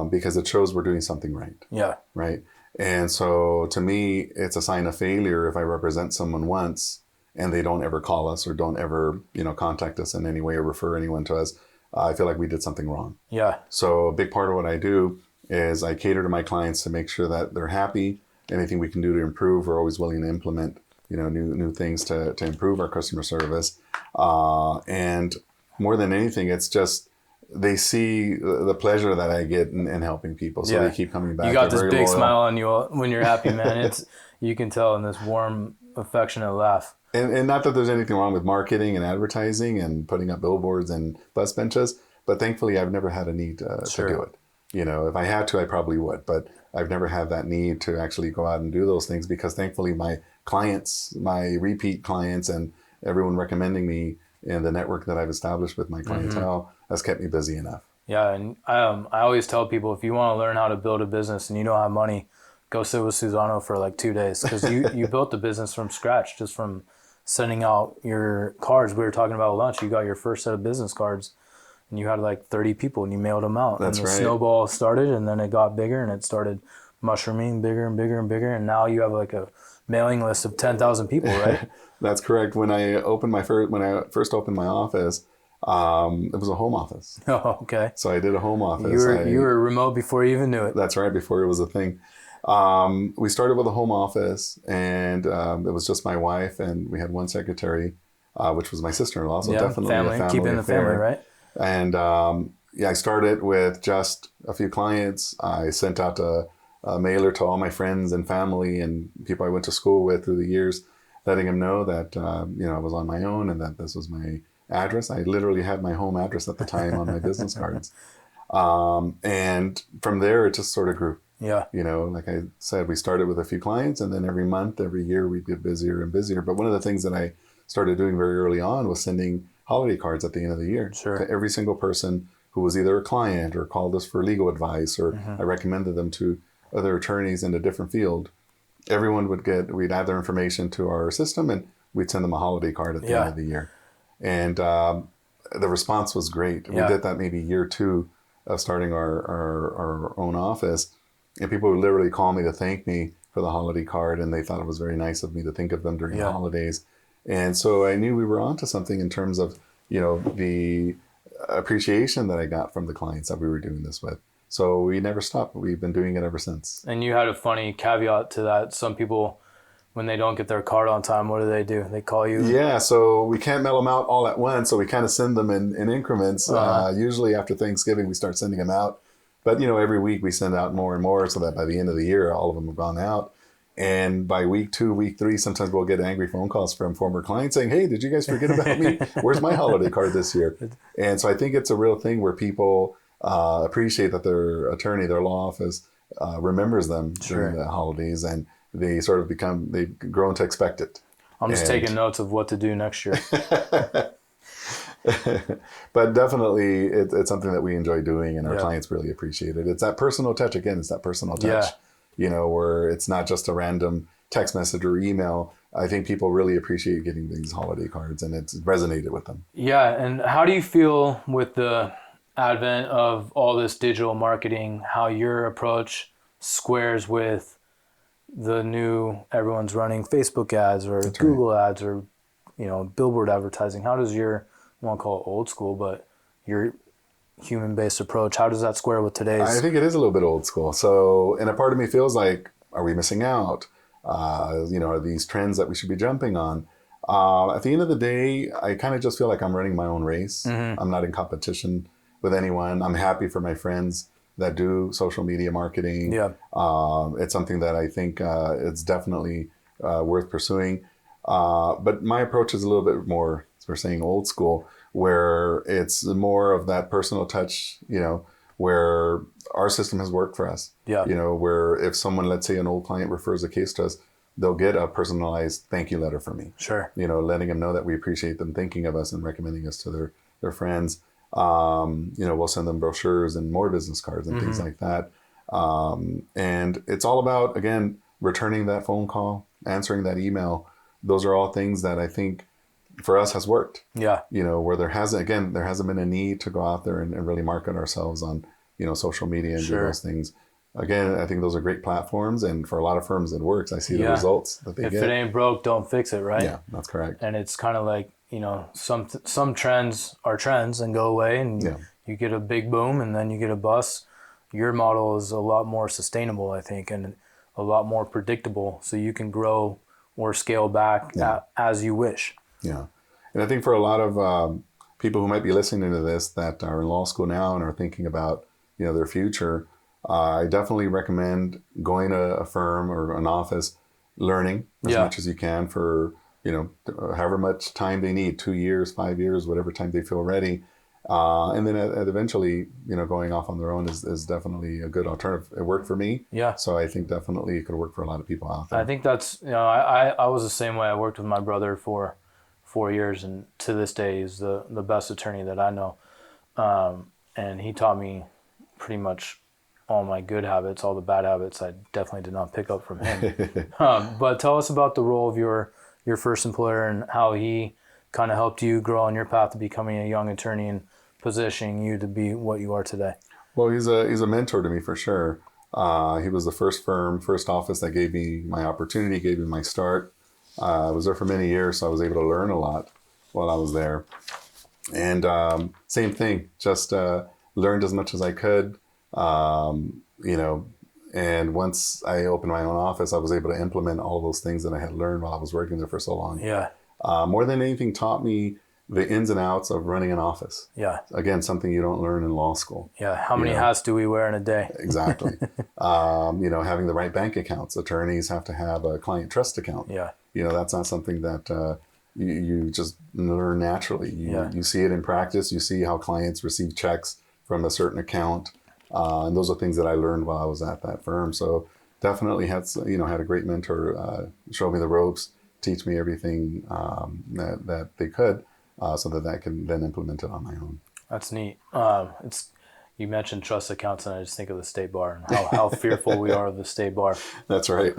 because it shows we're doing something right. Yeah. Right. And so to me, it's a sign of failure if I represent someone once and they don't ever call us or don't ever, contact us in any way or refer anyone to us. I feel like we did something wrong. Yeah. So a big part of what I do is I cater to my clients to make sure that they're happy. Anything we can do to improve, we're always willing to implement new things to improve our customer service. And more than anything, it's just they see the pleasure that I get in helping people. So they keep coming back. You got this big smile on you when you're happy, man. You can tell in this warm, affectionate laugh. And not that there's anything wrong with marketing and advertising and putting up billboards and bus benches, but thankfully I've never had a need to do it. If I had to, I probably would, but I've never had that need to actually go out and do those things because thankfully my clients, my repeat clients, and everyone recommending me in the network that I've established with my clientele has kept me busy enough. Yeah, and I always tell people, if you want to learn how to build a business and you don't have money, go sit with Susano for like 2 days because you built the business from scratch, just from sending out your cards. We were talking about lunch. You got your first set of business cards and you had like 30 people and you mailed them out. That's and the right. snowball started and then it got bigger and it started mushrooming bigger and bigger and bigger. And now you have like a mailing list of 10,000 people, right? That's correct. When I first opened my office, it was a home office. Oh, okay. So I did a home office. You were remote before you even knew it. That's right, before it was a thing. We started with a home office, and it was just my wife, and we had one secretary, which was my sister-in-law. So definitely family, a family keeping the family, right? And I started with just a few clients. I sent out a mailer to all my friends and family and people I went to school with through the years, letting them know that I was on my own and that this was my address. I literally had my home address at the time on my business cards. And from there, it just sort of grew. Yeah. Like I said, we started with a few clients, and then every month, every year, we'd get busier and busier. But one of the things that I started doing very early on was sending holiday cards at the end of the year to every single person who was either a client or called us for legal advice, or I recommended them to other attorneys in a different field. Everyone we'd add their information to our system, and we'd send them a holiday card at the end of the year. And the response was great. We did that maybe year 2 of starting our own office. And people would literally call me to thank me for the holiday card, and they thought it was very nice of me to think of them during the holidays. And so I knew we were onto something in terms of, the appreciation that I got from the clients that we were doing this with. So we never stopped. We've been doing it ever since. And you had a funny caveat to that. Some people when they don't get their card on time, what do? They call you? Yeah, so we can't mail them out all at once, so we kind of send them in increments. Usually after Thanksgiving, we start sending them out. But, every week we send out more and more so that by the end of the year, all of them have gone out. And by week 2, week 3, sometimes we'll get angry phone calls from former clients saying, hey, did you guys forget about me? Where's my holiday card this year? And so I think it's a real thing where people appreciate that their attorney, their law office, remembers them during the holidays, and they sort of they've grown to expect it. I'm just taking notes of what to do next year. But definitely it's something that we enjoy doing, and our clients really appreciate it. It's that personal touch. Again, it's that personal touch, where it's not just a random text message or email. I think people really appreciate getting these holiday cards, and it's resonated with them. Yeah. And how do you feel with the advent of all this digital marketing, how your approach squares with the new, everyone's running Facebook ads or Google ads or, billboard advertising? How does your, I won't call it old school, but your human-based approach, how does that square with today's? I think it is a little bit old school. So, and a part of me feels like, are we missing out? Are these trends that we should be jumping on? At the end of the day, I kind of just feel like I'm running my own race. Mm-hmm. I'm not in competition with anyone. I'm happy for my friends that do social media marketing. Yeah. It's something that I think it's definitely worth pursuing. But my approach is a little bit more, as we're saying, old school, where it's more of that personal touch, where our system has worked for us. Yeah. Where if someone, let's say an old client refers a case to us, they'll get a personalized thank you letter from me. Sure. Letting them know that we appreciate them thinking of us and recommending us to their friends. We'll send them brochures and more business cards and things like that. And it's all about, again, returning that phone call, answering that email. Those are all things that I think for us has worked. Yeah. Where there hasn't been a need to go out there and really market ourselves on, social media and do those things. Again, I think those are great platforms, and for a lot of firms it works. I see the results that they get. If it ain't broke, don't fix it, right? Yeah, that's correct. And it's kind of like, some trends are trends and go away, and you get a big boom and then you get a bust. Your model is a lot more sustainable, I think, and a lot more predictable, so you can grow or scale back as you wish. Yeah. And I think for a lot of people who might be listening to this that are in law school now and are thinking about, their future, I definitely recommend going to a firm or an office, learning as much as you can for, however much time they need, 2 years, 5 years, whatever time they feel ready. And then eventually, going off on their own is definitely a good alternative. It worked for me. Yeah. So I think definitely it could work for a lot of people out there. I think that's, I was the same way. I worked with my brother for 4 years, and to this day he's the best attorney that I know. And he taught me pretty much all my good habits. All the bad habits I definitely did not pick up from him. But tell us about the role of your first employer and how he kind of helped you grow on your path to becoming a young attorney and positioning you to be what you are today. Well, he's a mentor to me for sure. He was the first office that gave me my opportunity, gave me my start. I was there for many years, so I was able to learn a lot while I was there. And same thing, just learned as much as I could, and once I opened my own office, I was able to implement all those things that I had learned while I was working there for so long. Yeah. More than anything, taught me the ins and outs of running an office. Yeah. Again, something you don't learn in law school. Yeah. How many hats do we wear in a day? Exactly. Having the right bank accounts. Attorneys have to have a client trust account. Yeah. That's not something that you just learn naturally. You see it in practice. You see how clients receive checks from a certain account. And those are things that I learned while I was at that firm. So definitely had a great mentor show me the ropes, teach me everything that they could, so that I can then implement it on my own. That's neat. You mentioned trust accounts, and I just think of the state bar and how fearful we are of the state bar. That's right.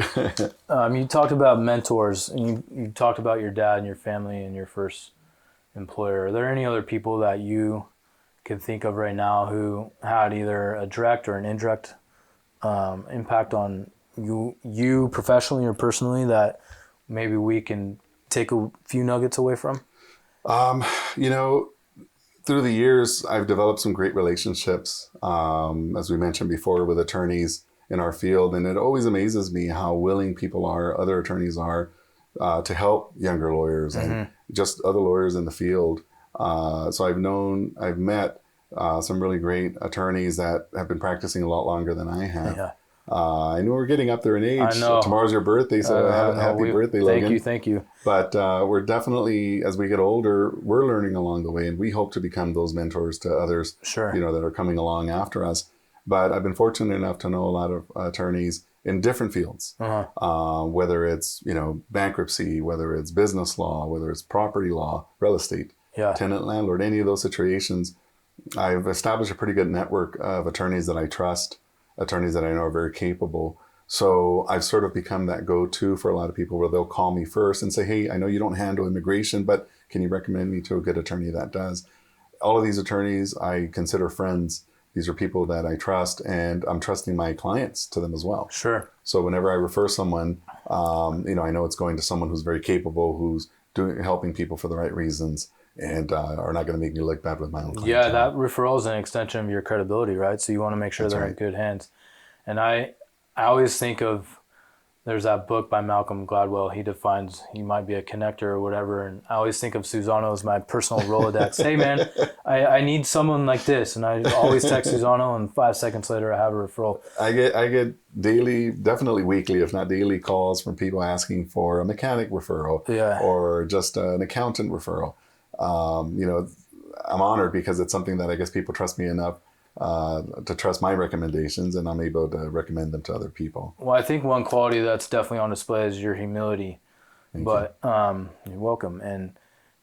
You talked about mentors, and you talked about your dad and your family and your first employer. Are there any other people that you can think of right now who had either a direct or an indirect impact on you professionally or personally that maybe we can take a few nuggets away from? Through the years, I've developed some great relationships, as we mentioned before, with attorneys in our field. And it always amazes me how willing people are, other attorneys are, to help younger lawyers and just other lawyers in the field. So I've met some really great attorneys that have been practicing a lot longer than I have. Yeah. I know we're getting up there in age. I know. Tomorrow's your birthday, so happy birthday, Logan. Thank you. But we're definitely, as we get older, we're learning along the way, and we hope to become those mentors to others, Sure. that are coming along after us. But I've been fortunate enough to know a lot of attorneys in different fields, whether it's, bankruptcy, whether it's business law, whether it's property law, real estate, tenant, landlord, any of those situations. I've established a pretty good network of attorneys that I trust, attorneys that I know are very capable. So I've sort of become that go-to for a lot of people, where they'll call me first and say, hey, I know you don't handle immigration, but can you recommend me to a good attorney that does? All of these attorneys I consider friends. These are people that I trust, and I'm trusting my clients to them as well. Sure. So whenever I refer someone, I know it's going to someone who's very capable, who's helping people for the right reasons, and are not going to make me look bad with my own clientele. Yeah, that referral is an extension of your credibility, right? So you want to make sure they're in good hands. And I always think of, there's that book by Malcolm Gladwell. He defines, he might be a connector or whatever. And I always think of Susano as my personal Rolodex. Hey man, I need someone like this. And I always text Susano, and 5 seconds later I have a referral. I get daily, definitely weekly, if not daily, calls from people asking for a mechanic referral or just an accountant referral. I'm honored because it's something that I guess people trust me enough to trust my recommendations, and I'm able to recommend them to other people. Well, I think one quality that's definitely on display is your humility. You're welcome. And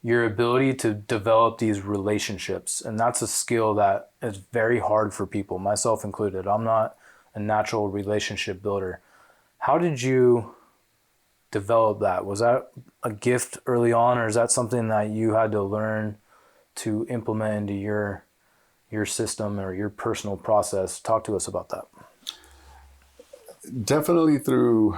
your ability to develop these relationships. And that's a skill that is very hard for people, myself included. I'm not a natural relationship builder. How did you develop that? Was that a gift early on, or is that something that you had to learn to implement into your system or your personal process? Talk to us about that. Definitely through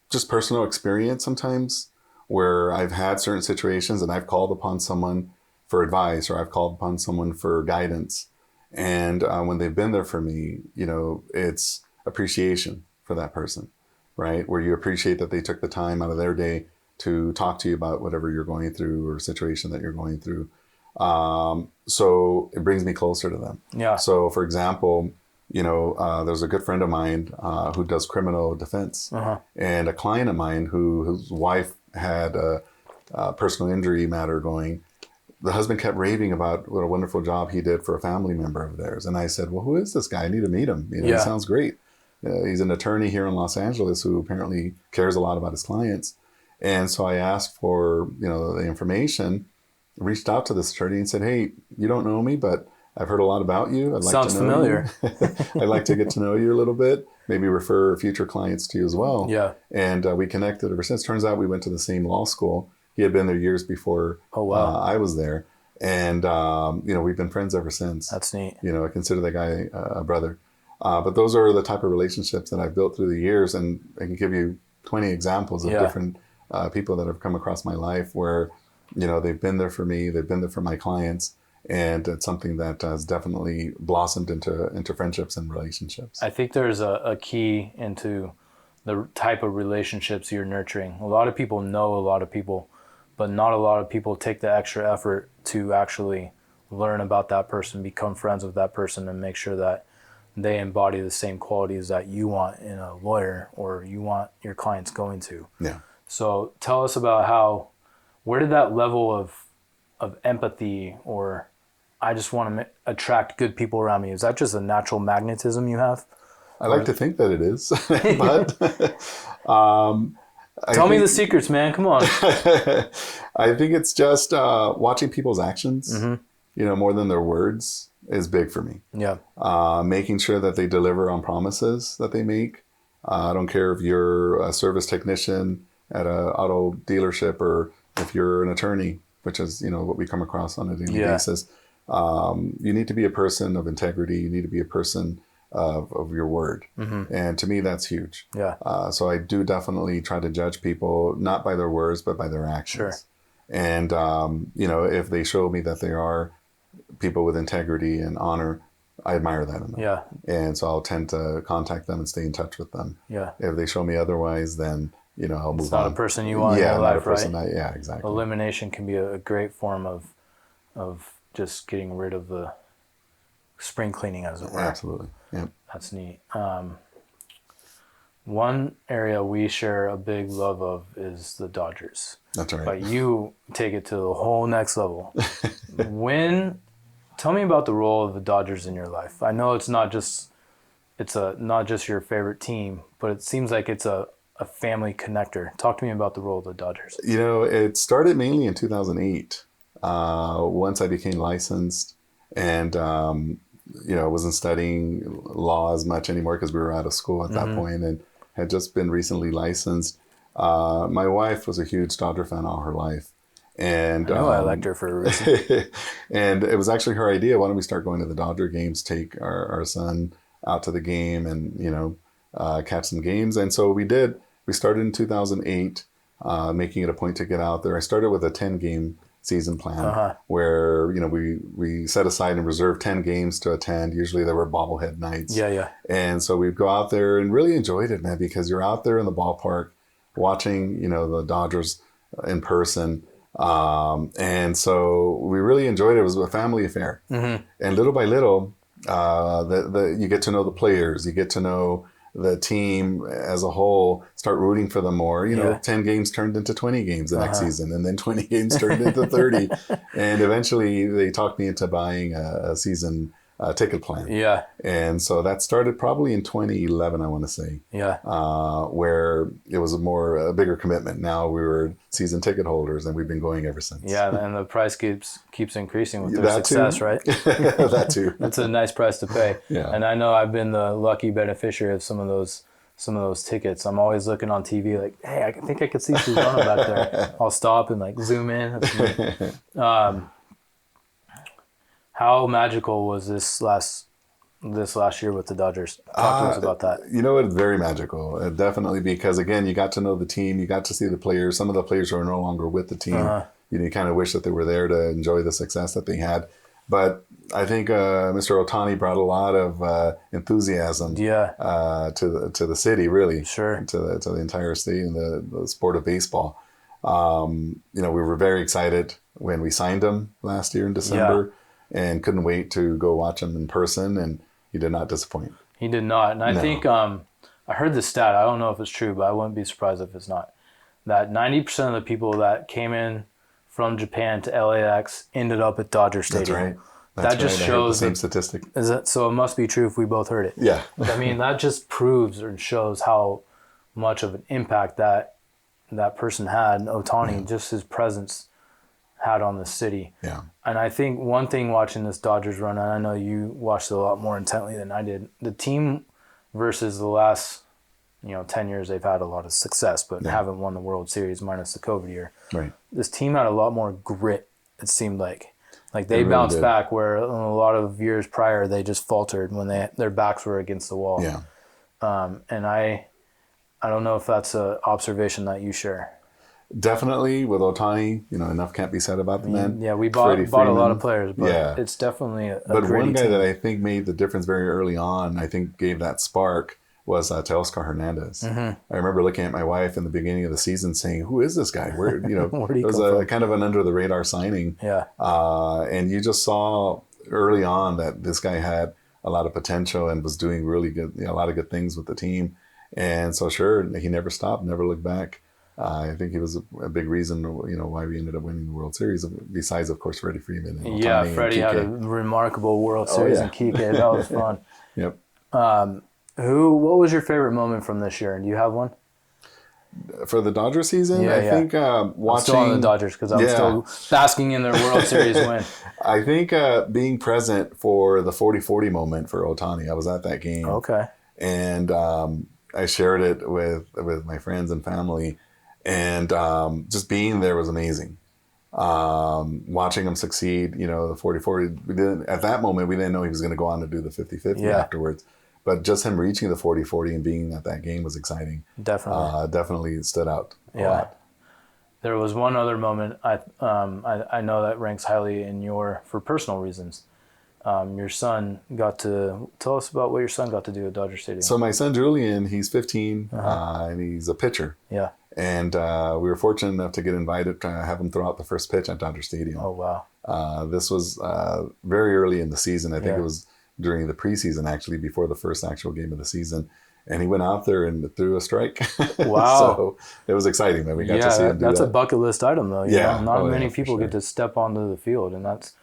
just personal experience sometimes, where I've had certain situations and I've called upon someone for advice, or I've called upon someone for guidance. And when they've been there for me, it's appreciation for that person, right? Where you appreciate that they took the time out of their day to talk to you about whatever you're going through or situation that you're going through. So it brings me closer to them. Yeah. So for example, there's a good friend of mine who does criminal defense, and a client of mine whose wife had a personal injury matter going. The husband kept raving about what a wonderful job he did for a family member of theirs. And I said, well, who is this guy? I need to meet him. He sounds great. He's an attorney here in Los Angeles who apparently cares a lot about his clients. And so I asked for, the information, reached out to this attorney and said, hey, you don't know me, but I've heard a lot about you. I'd like Sounds to know familiar. I'd like to get to know you a little bit, maybe refer future clients to you as well. Yeah. And we connected ever since. Turns out we went to the same law school. He had been there years before I was there. And, we've been friends ever since. That's neat. I consider that guy a brother. But those are the type of relationships that I've built through the years. And I can give you 20 examples of different people that have come across my life where, they've been there for me, they've been there for my clients. And it's something that has definitely blossomed into friendships and relationships. I think there's a key into the type of relationships you're nurturing. A lot of people know a lot of people, but not a lot of people take the extra effort to actually learn about that person, become friends with that person, and make sure that they embody the same qualities that you want in a lawyer or you want your clients going to. Yeah. So tell us about where did that level of empathy, or I just want to attract good people around me, is that just a natural magnetism you have? I like to think that it is, but tell me the secrets, man. Come on. I think it's just watching people's actions, more than their words is big for me. Yeah. Making sure that they deliver on promises that they make. I don't care if you're a service technician at an auto dealership or if you're an attorney, which is, what we come across on a daily basis. You need to be a person of integrity. You need to be a person of your word. And to me, that's huge. Yeah. So I do definitely try to judge people, not by their words, but by their actions. Sure. And, if they show me that they are people with integrity and honor, I admire that in them. Yeah. And so I'll tend to contact them and stay in touch with them. Yeah. If they show me otherwise, then, I'll move on. It's not a person you want in your not life, a person right? yeah, exactly. Elimination can be a great form of just getting rid of the spring cleaning, as it were. Absolutely. Yep. That's neat. One area we share a big love of is the Dodgers. That's right. But you take it to the whole next level. Tell me about the role of the Dodgers in your life. I know it's not just your favorite team, but it seems like it's a family connector. Talk to me about the role of the Dodgers. It started mainly in 2008. Once I became licensed and, wasn't studying law as much anymore because we were out of school at that point and had just been recently licensed. My wife was a huge Dodger fan all her life. And I know I liked her for a reason. And it was actually her idea. Why don't we start going to the Dodger games, take our son out to the game and, catch some games. And so we did. We started in 2008, making it a point to get out there. I started with a 10-game season plan where, we set aside and reserved 10 games to attend. Usually there were bobblehead nights. Yeah. And so we'd go out there and really enjoyed it, man, because you're out there in the ballpark watching, the Dodgers in person. And so we really enjoyed it. It was a family affair. And little by little, you get to know the players, you get to know the team as a whole, start rooting for them more. 10 games turned into 20 games the next season, and then 20 games turned into 30. And eventually they talked me into buying a season ticket plan. Yeah. And so that started probably in 2011, I want to say. Yeah. Where it was a bigger commitment. Now we were season ticket holders, and we've been going ever since. Yeah, and the price keeps increasing with their success, right? That too. That's a nice price to pay. Yeah. And I know I've been the lucky beneficiary of some of those tickets. I'm always looking on TV like, hey, I think I could see Susano back there. I'll stop and zoom in. How magical was this last year with the Dodgers? Talk to us about that. It's very magical. Definitely, because again, you got to know the team, you got to see the players. Some of the players who are no longer with the team. You kind of wish that they were there to enjoy the success that they had. But I think Mr. Ohtani brought a lot of enthusiasm to the city, really. Sure. To the entire state and the sport of baseball. We were very excited when we signed him last year in December. Yeah. And couldn't wait to go watch him in person, and he did not disappoint. He did not. And I think I heard the stat, I don't know if it's true, but I wouldn't be surprised if it's not, that 90% of the people that came in from Japan to LAX ended up at Dodger Stadium. That's right. That just shows the same statistic. So it must be true if we both heard it. Yeah. I mean, that just proves or shows how much of an impact that person had, Ohtani, just his presence had on the city. Yeah. And I think one thing watching this Dodgers run, and I know you watched it a lot more intently than I did, the team versus the last 10 years, they've had a lot of success, but haven't won the World Series minus the COVID year. Right. This team had a lot more grit, it seemed like. They really bounced back, where in a lot of years prior they just faltered when their backs were against the wall. Yeah. And I don't know if that's an observation that you share. Definitely with Ohtani, enough can't be said about the man. Yeah, we bought a lot of players, but it's definitely a But one guy team that I think made the difference very early on, I think gave that spark, was Teoscar Hernandez. I remember looking at my wife in the beginning of the season saying, who is this guy? Where it was a kind of an under the radar signing. Yeah. And you just saw early on that this guy had a lot of potential and was doing really good, a lot of good things with the team. And so sure, he never stopped, never looked back. I think he was a big reason, why we ended up winning the World Series. Besides, of course, Freddie Freeman. And Ohtani Freddie had a remarkable World Series in Kike. That was fun. Yep. What was your favorite moment from this year? Do you have one? For the Dodger season, I think watching. I'm still on the Dodgers because I'm still basking in their World Series win. I think being present for the 40-40 moment for Ohtani. I was at that game. Okay. And I shared it with my friends and family. And just being there was amazing. Watching him succeed, the 40-40. At that moment, we didn't know he was going to go on to do the 50-50 afterwards. But just him reaching the 40-40 and being at that game was exciting. Definitely. Definitely stood out a lot. There was one other moment I know that ranks highly for personal reasons. your son got to tell us about what your son got to do at Dodger Stadium. So my son Julian, he's 15, and he's a pitcher. Yeah. And we were fortunate enough to get invited to have him throw out the first pitch at Dodger Stadium. Oh, wow. This was very early in the season. I think Yeah. it was during the preseason, actually, before the first actual game of the season. And he went out there and threw a strike. Wow. So it was exciting that we got to see him do that's that. a bucket list item, though. Yeah. Not Oh, many yeah, for people sure. get to step onto the field, and that's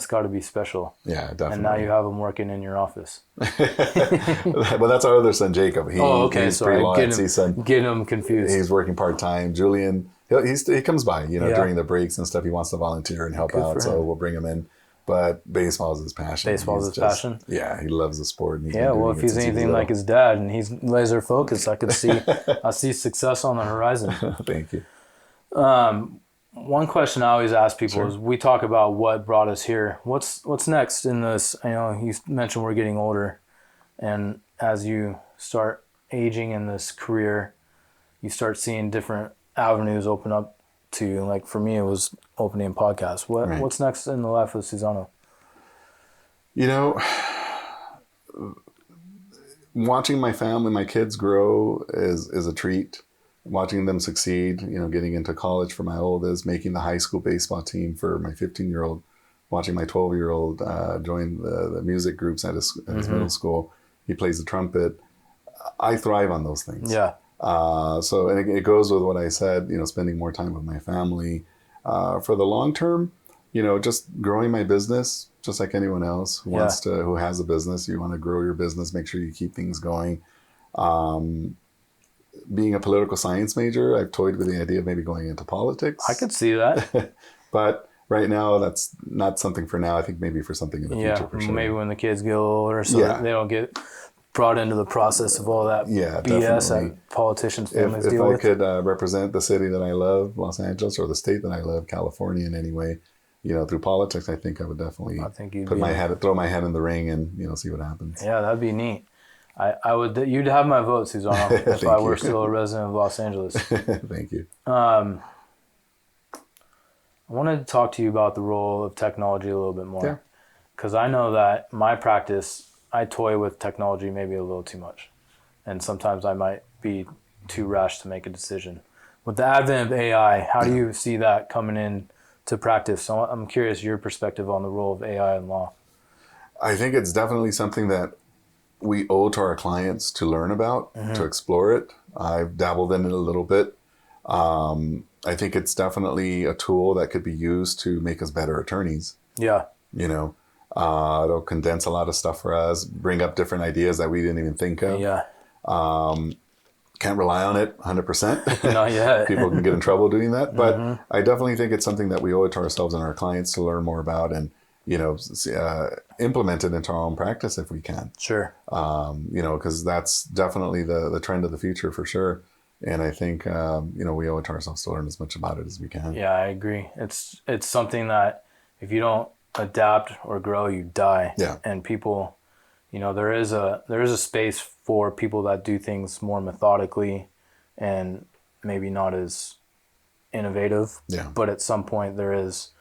got to be special. Yeah, definitely. And now you have him working in your office. Well, that's our other son, Jacob. He's Sorry. pre-law at CSUN. Getting him confused. He's working part-time. Julian, he comes by, Yeah. during the breaks and stuff. He wants to volunteer and help Good out, for so him. we'll bring him in. But baseball is his passion. Baseball's his passion? Yeah, he loves the sport. And he's Yeah, been well, doing if it he's since he was anything like little. his dad and he's laser focused, I see success on the horizon. Thank you. One question I always ask people Sure. is, we talk about what brought us here. What's next in this? I know you mentioned we're getting older, and as you start aging in this career, you start seeing different avenues open up to you. Like for me, it was opening a podcast. Right. What's next in the life of Susano? Watching my family, my kids grow is a treat. Watching them succeed, getting into college for my oldest, making the high school baseball team for my 15-year-old, watching my 12-year-old join the music groups at his middle school. He plays the trumpet. I thrive on those things. Yeah. And it goes with what I said, spending more time with my family. For the long term, just growing my business, just like anyone else who has a business. You want to grow your business, make sure you keep things going. Being a political science major, I've toyed with the idea of maybe going into politics. I could see that. But right now, that's not something for now. I think maybe for something in the future, for sure. Maybe when the kids get a little older, so Yeah. they don't get brought into the process of all that BS definitely. that politicians families If deal I with. could represent the city that I love, Los Angeles, or the state that I love, California, in any way, through politics, I think I would definitely throw my hat in the ring and see what happens. Yeah, that'd be neat. I would. You'd have my vote, Susano, if I were still a resident of Los Angeles. Thank you. I wanted to talk to you about the role of technology a little bit more, because I know that my practice, I toy with technology maybe a little too much, and sometimes I might be too rash to make a decision. With the advent of AI, how do you see that coming in to practice? So I'm curious your perspective on the role of AI in law. I think it's definitely something that we owe to our clients to learn about, to explore it. I've dabbled in it a little bit. I think it's definitely a tool that could be used to make us better attorneys. Yeah. It'll condense a lot of stuff for us, bring up different ideas that we didn't even think of. Yeah. Can't rely on it 100%. Not yet. People can get in trouble doing that. But I definitely think it's something that we owe it to ourselves and our clients to learn more about and, implement it into our own practice if we can. Sure. Because that's definitely the trend of the future for sure. And I think, we owe it to ourselves to learn as much about it as we can. Yeah, I agree. It's something that if you don't adapt or grow, you die. Yeah. And people, there is a space for people that do things more methodically and maybe not as innovative. Yeah. But at some point there is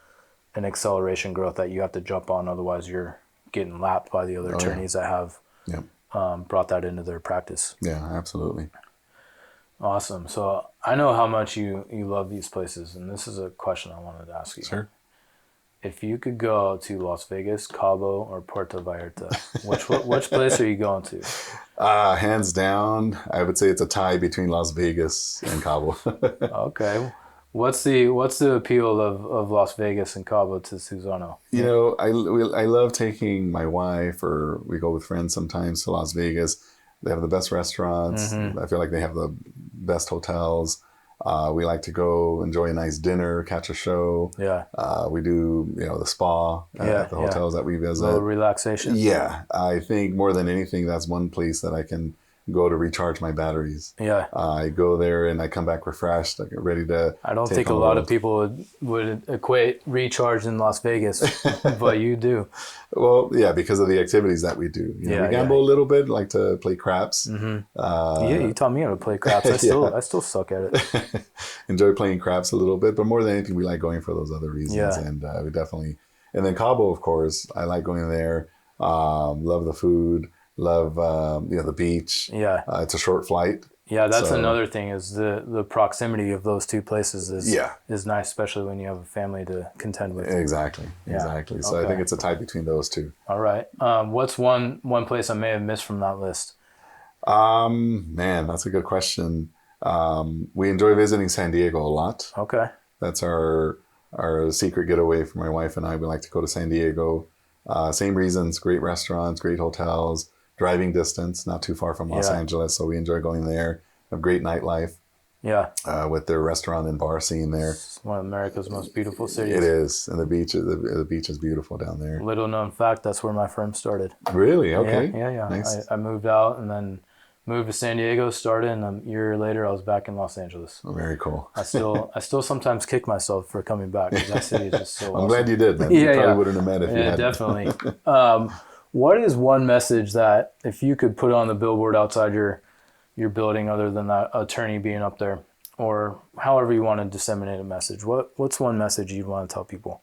an acceleration growth that you have to jump on. Otherwise you're getting lapped by the other attorneys that have brought that into their practice. Yeah, absolutely. Awesome. So I know how much you love these places, and this is a question I wanted to ask you. Sure. If you could go to Las Vegas, Cabo, or Puerto Vallarta, which place are you going to? Hands down, I would say it's a tie between Las Vegas and Cabo. Okay. What's the appeal of Las Vegas and Cabo to Susano? I love taking my wife, or we go with friends sometimes, to Las Vegas. They have the best restaurants. I feel like they have the best hotels. We like to go enjoy a nice dinner, catch a show. Yeah. We do, the spa at the hotels that we visit. A little relaxation. Yeah. I think more than anything, that's one place that I can go to recharge my batteries. Yeah. I go there and I come back refreshed, like ready to. I don't think a lot of people would equate recharge in Las Vegas, but you do. Well, yeah, because of the activities that we do. We gamble a little bit, like to play craps. You taught me how to play craps. I still suck at it. Enjoy playing craps a little bit, but more than anything, we like going for those other reasons. Yeah. And we definitely And then Cabo, of course, I like going there. Love the food, love, the beach. Yeah. It's a short flight. Yeah, that's So- another thing is the proximity of those two places is Yeah. is nice, especially when you have a family to contend with. Exactly. So I Okay. think it's a tie between those two. All right. What's one place I may have missed from that list? Man, that's a good question. We enjoy visiting San Diego a lot. Okay. That's our secret getaway for my wife and I. We like to go to San Diego. Same reasons: great restaurants, great hotels, driving distance, not too far from Los Yeah. Angeles. So we enjoy going there. Have great nightlife Yeah. with their restaurant and bar scene there. It's one of America's most beautiful cities. It is, and the beach is beautiful down there. Little known fact, that's where my firm started. Really? Okay. Yeah. Nice. I moved out and then moved to San Diego, started, and a year later I was back in Los Angeles. Oh, very cool. I still sometimes kick myself for coming back because that city is just so I'm awesome. glad you did, man. Yeah, You probably yeah. wouldn't have met if you Yeah, hadn't. definitely. What is one message that if you could put on the billboard outside your building, other than that attorney being up there, or however you want to disseminate a message? What's one message you'd want to tell people?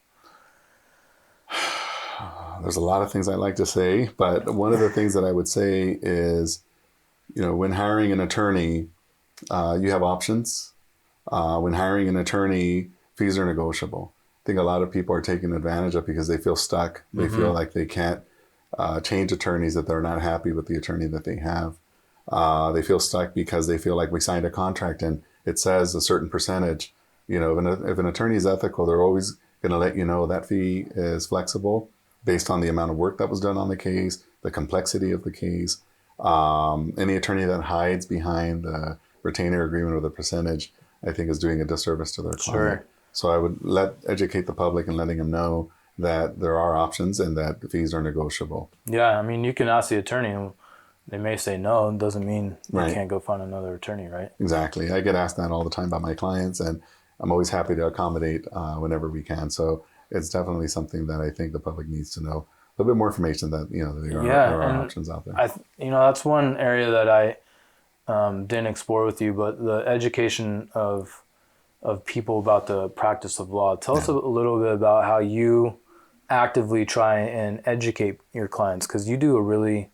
There's a lot of things I like to say, but one of the things that I would say is, when hiring an attorney, you have options. When hiring an attorney, fees are negotiable. I think a lot of people are taken advantage of because they feel stuck. They feel like they can't change attorneys, that they're not happy with the attorney that they have. They feel stuck because they feel like we signed a contract and it says a certain percentage. If an attorney is ethical, they're always going to let you know that fee is flexible based on the amount of work that was done on the case, the complexity of the case. Any attorney that hides behind the retainer agreement or the percentage, I think, is doing a disservice to their client. Sure. So I would educate the public and letting them know that there are options and that the fees are negotiable. Yeah, I mean, you can ask the attorney, and they may say no. It doesn't mean Right. you can't go find another attorney, right? Exactly. I get asked that all the time by my clients, and I'm always happy to accommodate whenever we can. So it's definitely something that I think the public needs to know. A little bit more information that, there are and options out there. That's one area that I didn't explore with you, but the education of people about the practice of law. Tell us a little bit about how you actively try and educate your clients, because you do a really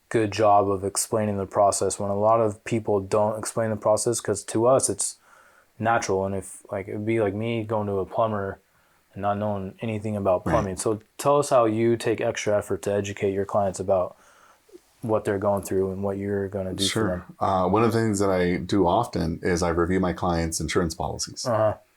good job of explaining the process when a lot of people don't explain the process, because to us it's natural, and if like it'd be like me going to a plumber and not knowing anything about plumbing. Right. So tell us how you take extra effort to educate your clients about what they're going through and what you're going to do for them. One of the things that I do often is I review my clients' insurance policies.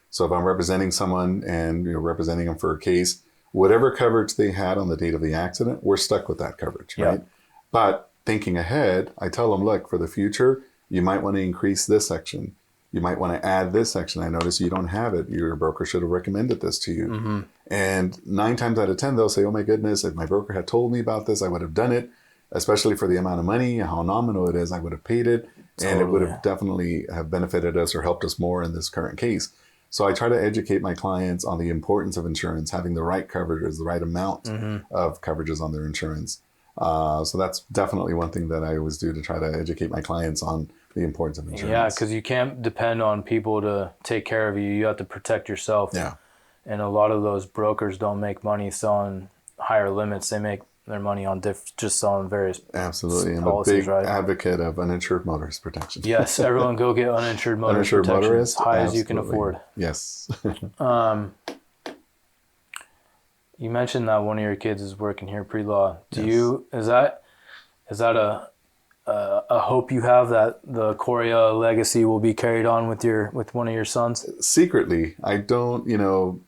So if I'm representing someone and representing them for a case, whatever coverage they had on the date of the accident, we're stuck with that coverage, right? Yeah. But thinking ahead, I tell them, look, for the future, you might want to increase this section. You might want to add this section. I notice you don't have it. Your broker should have recommended this to you. And 9 times out of 10, they'll say, oh my goodness, if my broker had told me about this, I would have done it, especially for the amount of money, how nominal it is, I would have paid it. And it would have definitely have benefited us or helped us more in this current case. So I try to educate my clients on the importance of insurance, having the right coverages, the right amount of coverages on their insurance. So that's definitely one thing that I always do to try to educate my clients on the importance of insurance. Yeah, because you can't depend on people to take care of you. You have to protect yourself. Yeah. And a lot of those brokers don't make money selling higher limits. They make their money on just selling various Absolutely. I'm policies, a big right? advocate of uninsured motorist protection. Yes, everyone go get uninsured motorist Uninsured protection motorist, as high as you can absolutely. afford. Yes. You mentioned that one of your kids is working here pre-law. Is that a hope you have that the Coria legacy will be carried on with one of your sons? Secretly, I don't,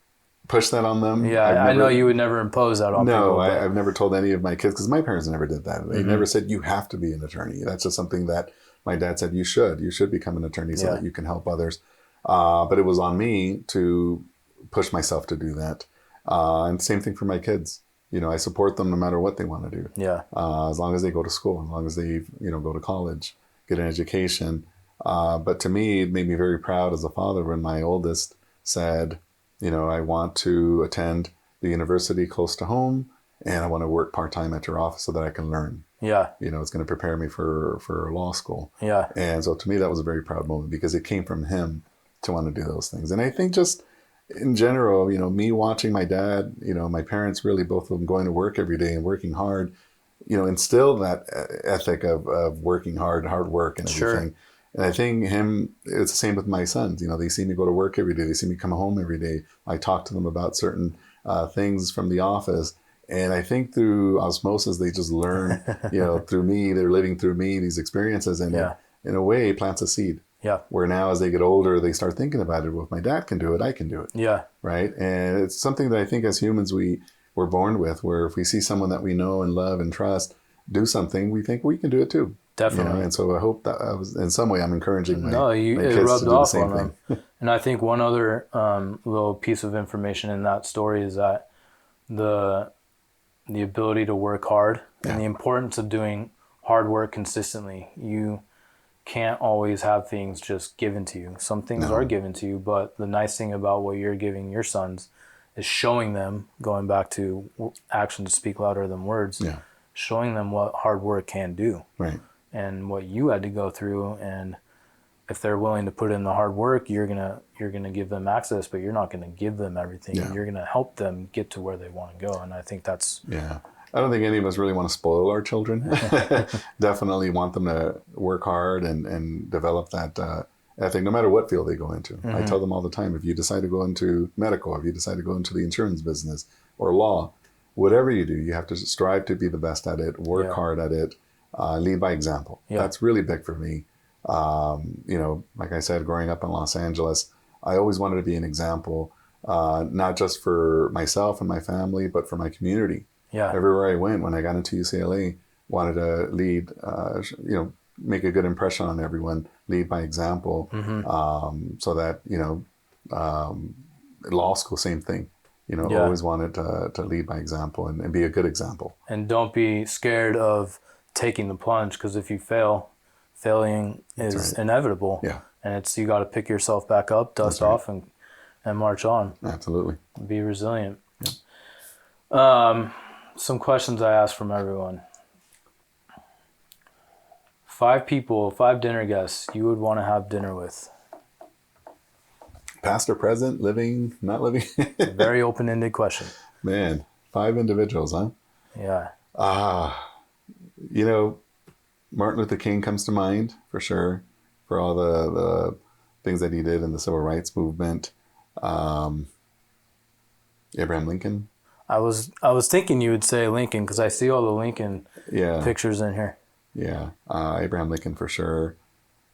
push that on them. Yeah, I know you would never impose that on people. No, I've never told any of my kids, because my parents never did that. They never said you have to be an attorney. That's just something that my dad said you should become an attorney so that you can help others. But it was on me to push myself to do that. And same thing for my kids. I support them no matter what they want to do. Yeah. As long as they go to school, as long as they, go to college, get an education. But to me, it made me very proud as a father when my oldest said, I want to attend the university close to home, and I want to work part-time at your office so that I can learn. Yeah. It's going to prepare me for law school. Yeah. And so to me, that was a very proud moment because it came from him to want to do those things. And I think just, in general, me watching my dad, my parents really both of them going to work every day and working hard, instilled that ethic of working hard work and everything. Sure. And I think it's the same with my sons. They see me go to work every day. They see me come home every day. I talk to them about certain things from the office. And I think through osmosis, they just learn, through me, they're living through me, these experiences. And it, in a way, plants a seed. Yeah. Where now as they get older, they start thinking about it. Well, if my dad can do it, I can do it. Yeah. Right. And it's something that I think as humans, we're born with, where if we see someone that we know and love and trust do something, we think we can do it too. Definitely. And so I hope that I was, in some way, I'm encouraging my it kids rubbed to do the off same on thing. them. And I think one other little piece of information in that story is that the ability to work hard and the importance of doing hard work consistently. You can't always have things just given to you. Some things are given to you, but the nice thing about what you're giving your sons is showing them, going back to actions speak louder than words, showing them what hard work can do. Right. And what you had to go through, and if they're willing to put in the hard work, you're gonna give them access, but you're not gonna give them everything. Yeah. You're gonna help them get to where they want to go. And I think that's I don't think any of us really want to spoil our children. Definitely want them to work hard and develop that ethic, no matter what field they go into. I tell them all the time, if you decide to go into medical, if you decide to go into the insurance business or law, whatever you do, you have to strive to be the best at it, work hard at it, lead by example. That's really big for me. Like I said, growing up in Los Angeles, I always wanted to be an example, not just for myself and my family, but for my community. Yeah. Everywhere I went, when I got into UCLA, wanted to lead, make a good impression on everyone, lead by example, so that, law school, same thing. Always wanted to lead by example and be a good example. And don't be scared of taking the plunge, because if you fail, failing is inevitable. Yeah. And you got to pick yourself back up, dust off, and march on. Absolutely. Be resilient. Yeah. Some questions I ask from everyone. 5 people, 5 dinner guests you would want to have dinner with. Past or present, living, not living? Very open-ended question. Man, 5 individuals, huh? Yeah. Martin Luther King comes to mind for sure, for all the things that he did in the civil rights movement. Abraham Lincoln. I was thinking you would say Lincoln, because I see all the Lincoln pictures in here. Yeah, Abraham Lincoln for sure.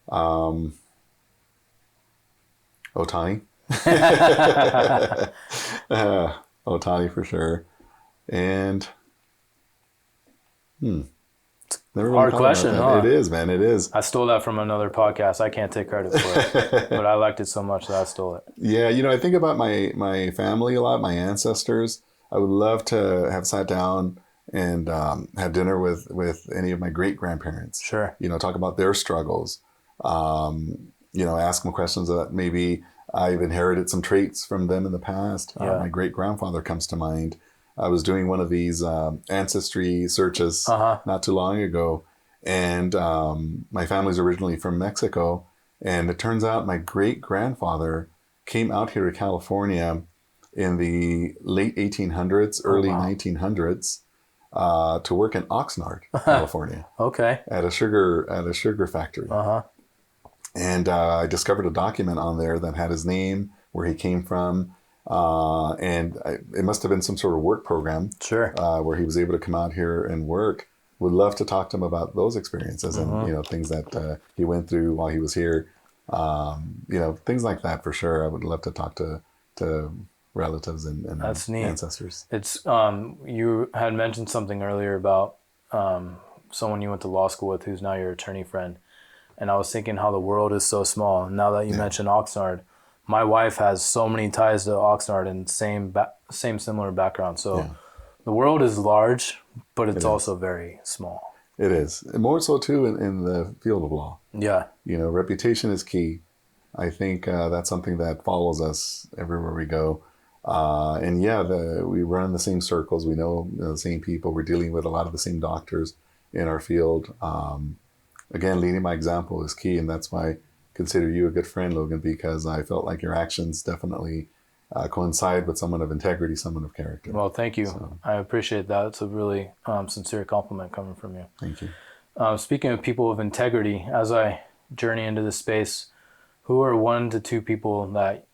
Ohtani. Ohtani for sure. And never hard question, huh? It is, man. It is. I stole that from another podcast. I can't take credit for it, but I liked it so much that I stole it. Yeah, I think about my family a lot, my ancestors. I would love to have sat down and have dinner with any of my great grandparents. Sure. Talk about their struggles. Ask them questions that maybe I've inherited some traits from them in the past. My great grandfather comes to mind. I was doing one of these ancestry searches not too long ago, and my family's originally from Mexico, and it turns out my great grandfather came out here to California in the late 1800s, early 1900s, to work in Oxnard, California. Okay. At a sugar factory. And I discovered a document on there that had his name, where he came from, and it must have been some sort of work program. Sure. Where he was able to come out here and work. Would love to talk to him about those experiences and things that he went through while he was here. Things like that for sure. I would love to talk to relatives and That's neat. ancestors. It's you had mentioned something earlier about someone you went to law school with who's now your attorney friend, and I was thinking how the world is so small. And now that you mentioned Oxnard, my wife has so many ties to Oxnard and same similar background. So the world is large, but it's also very small. It is, and more so too in the field of law. Yeah. Reputation is key. I think that's something that follows us everywhere we go. We run in the same circles. We know the same people. We're dealing with a lot of the same doctors in our field. Again, leading by example is key, and that's why I consider you a good friend, Logan, because I felt like your actions definitely coincide with someone of integrity, someone of character. Well, thank you. So, I appreciate that. It's a really sincere compliment coming from you. thank you. Speaking of people of integrity, as I journey into this space, who are 1 to 2 people that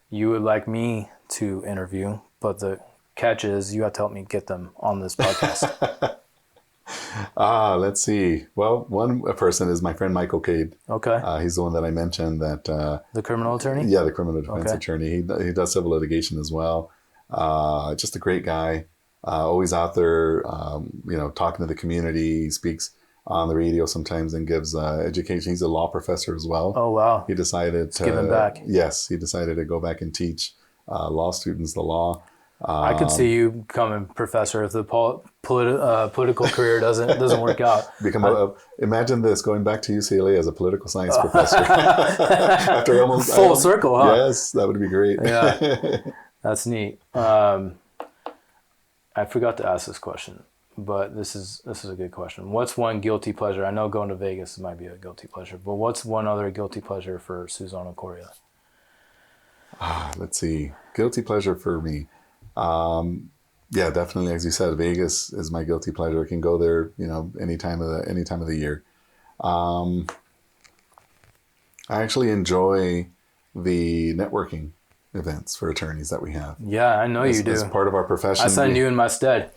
you would like me to interview? But the catch is you have to help me get them on this podcast. Let's see. Well, one person is my friend Michael Cade. Okay. He's the one that I mentioned that. The criminal attorney? Yeah, the criminal defense Okay. attorney. He does civil litigation as well. Just a great guy. Always out there, talking to the community. He speaks on the radio sometimes and gives education. He's a law professor as well. Oh, wow. He decided to giving back. Yes, he decided to go back and teach law students the law. I could see you becoming professor if the political career doesn't work out. Imagine this, going back to UCLA as a political science professor. After almost full circle, huh? Yes, that would be great. Yeah, that's neat. I forgot to ask this question, but this is a good question. What's one guilty pleasure? I know going to Vegas might be a guilty pleasure, but what's one other guilty pleasure for Susano Coria? Let's see. Guilty pleasure for me. Yeah, definitely. As you said, Vegas is my guilty pleasure. I can go there, any time of the year. I actually enjoy the networking events for attorneys that we have. Yeah, I know you do. As part of our profession. I send you in my stead.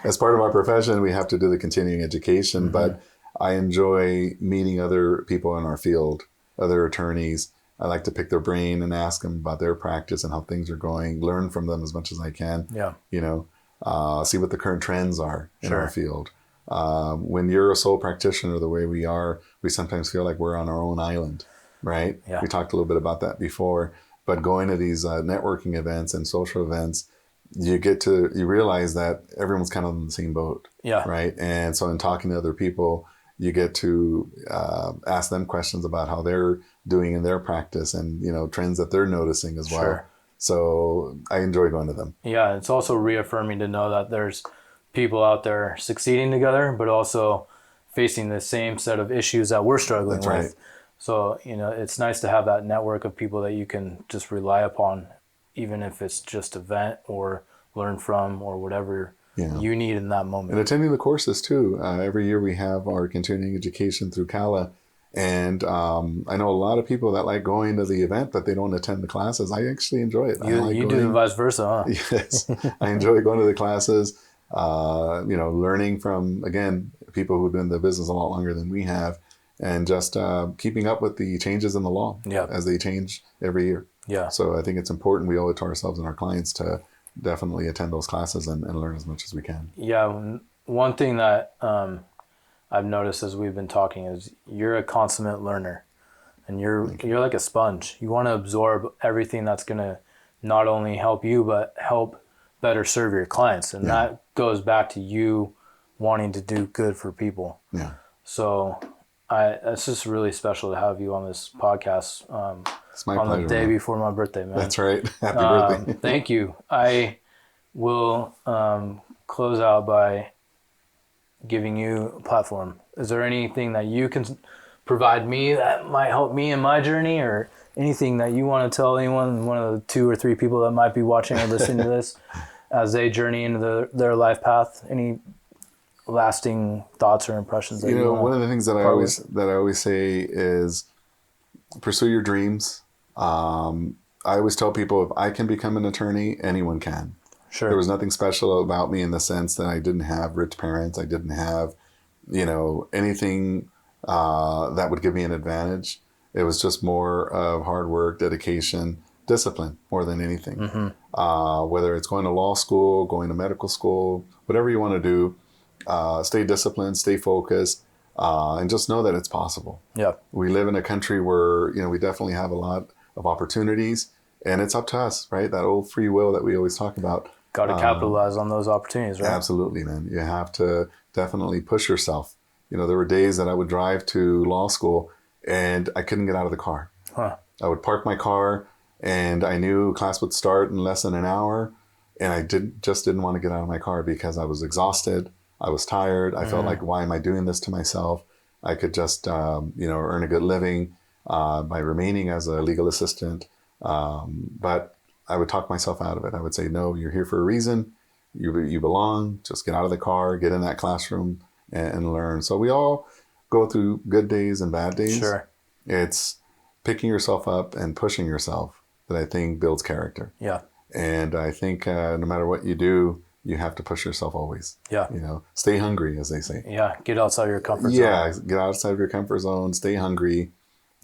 As part of our profession, we have to do the continuing education, Mm-hmm. but I enjoy meeting other people in our field, other attorneys. I like to pick their brain and ask them about their practice and how things are going, learn from them as much as I can. Yeah. See what the current trends are in Sure. our field. When you're a sole practitioner the way we are, we sometimes feel like we're on our own island, right? Yeah. We talked a little bit about that before, but going to these networking events and social events, you realize that everyone's kind of in the same boat, Yeah. right? And so in talking to other people, you get to ask them questions about how they're doing in their practice and, trends that they're noticing as well. Sure. So I enjoy going to them. Yeah, it's also reaffirming to know that there's people out there succeeding together, but also facing the same set of issues that we're struggling That's with. right. So, it's nice to have that network of people that you can just rely upon, even if it's just a vent or learn from or whatever you need in that moment. And attending the courses too. Every year we have our continuing education through CALA. And I know a lot of people that like going to the event, but they don't attend the classes. I actually enjoy it. You do the vice versa, huh? Yes. I enjoy going to the classes, learning from, again, people who've been in the business a lot longer than we have, and just keeping up with the changes in the law as they change every year. Yeah. So I think it's important. We owe it to ourselves and our clients to definitely attend those classes and learn as much as we can. Yeah. One thing that I've noticed as we've been talking is you're a consummate learner, and you're like a sponge. You want to absorb everything that's going to not only help you, but help better serve your clients. And that goes back to you wanting to do good for people. Yeah. So it's just really special to have you on this podcast It's my on pleasure, the day man. before my birthday, man. That's right. Happy birthday. Thank you. I will close out by giving you a platform. Is there anything that you can provide me that might help me in my journey, or anything that you want to tell anyone, one of the 2 or 3 people that might be watching or listening to this as they journey into their life path? Any lasting thoughts or impressions that one of the things that I always say is pursue your dreams. I always tell people, if I can become an attorney, anyone can. Sure. There was nothing special about me in the sense that I didn't have rich parents. I didn't have, anything that would give me an advantage. It was just more of hard work, dedication, discipline more than anything. Mm-hmm. Whether it's going to law school, going to medical school, whatever you want to do, stay disciplined, stay focused, and just know that it's possible. Yeah. We live in a country where, we definitely have a lot of opportunities, and it's up to us, right? That old free will that we always talk about. Got to capitalize on those opportunities, right? Absolutely, man. You have to definitely push yourself. There were days that I would drive to law school and I couldn't get out of the car. Huh. I would park my car and I knew class would start in less than an hour, and I didn't want to get out of my car because I was exhausted. I was tired. I felt like, why am I doing this to myself? I could just, earn a good living by remaining as a legal assistant. But I would talk myself out of it. I would say, no, you're here for a reason. You belong. Just get out of the car, get in that classroom and learn. So we all go through good days and bad days. Sure. It's picking yourself up and pushing yourself that I think builds character. Yeah. And I think no matter what you do, you have to push yourself always. Yeah. You know, stay hungry, as they say. Yeah. Get outside your comfort zone. Yeah. Get outside of your comfort zone. Stay hungry.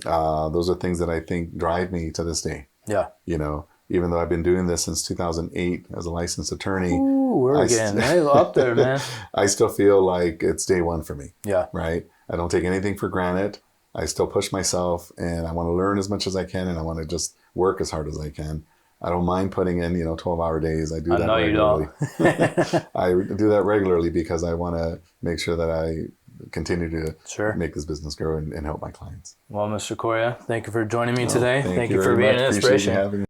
Those are things that I think drive me to this day. Yeah. You know, even though I've been doing this since 2008 as a licensed attorney. Ooh, we're getting up there, man. I still feel like it's day one for me. Yeah. Right? I don't take anything for granted. I still push myself, and I want to learn as much as I can, and I want to just work as hard as I can. I don't mind putting in, 12-hour days. I do that regularly. I do that regularly because I want to make sure that I continue to make this business grow and help my clients. Well, Mr. Coria, thank you for joining me today. Thank you for very being much. an Appreciate you inspiration. having me.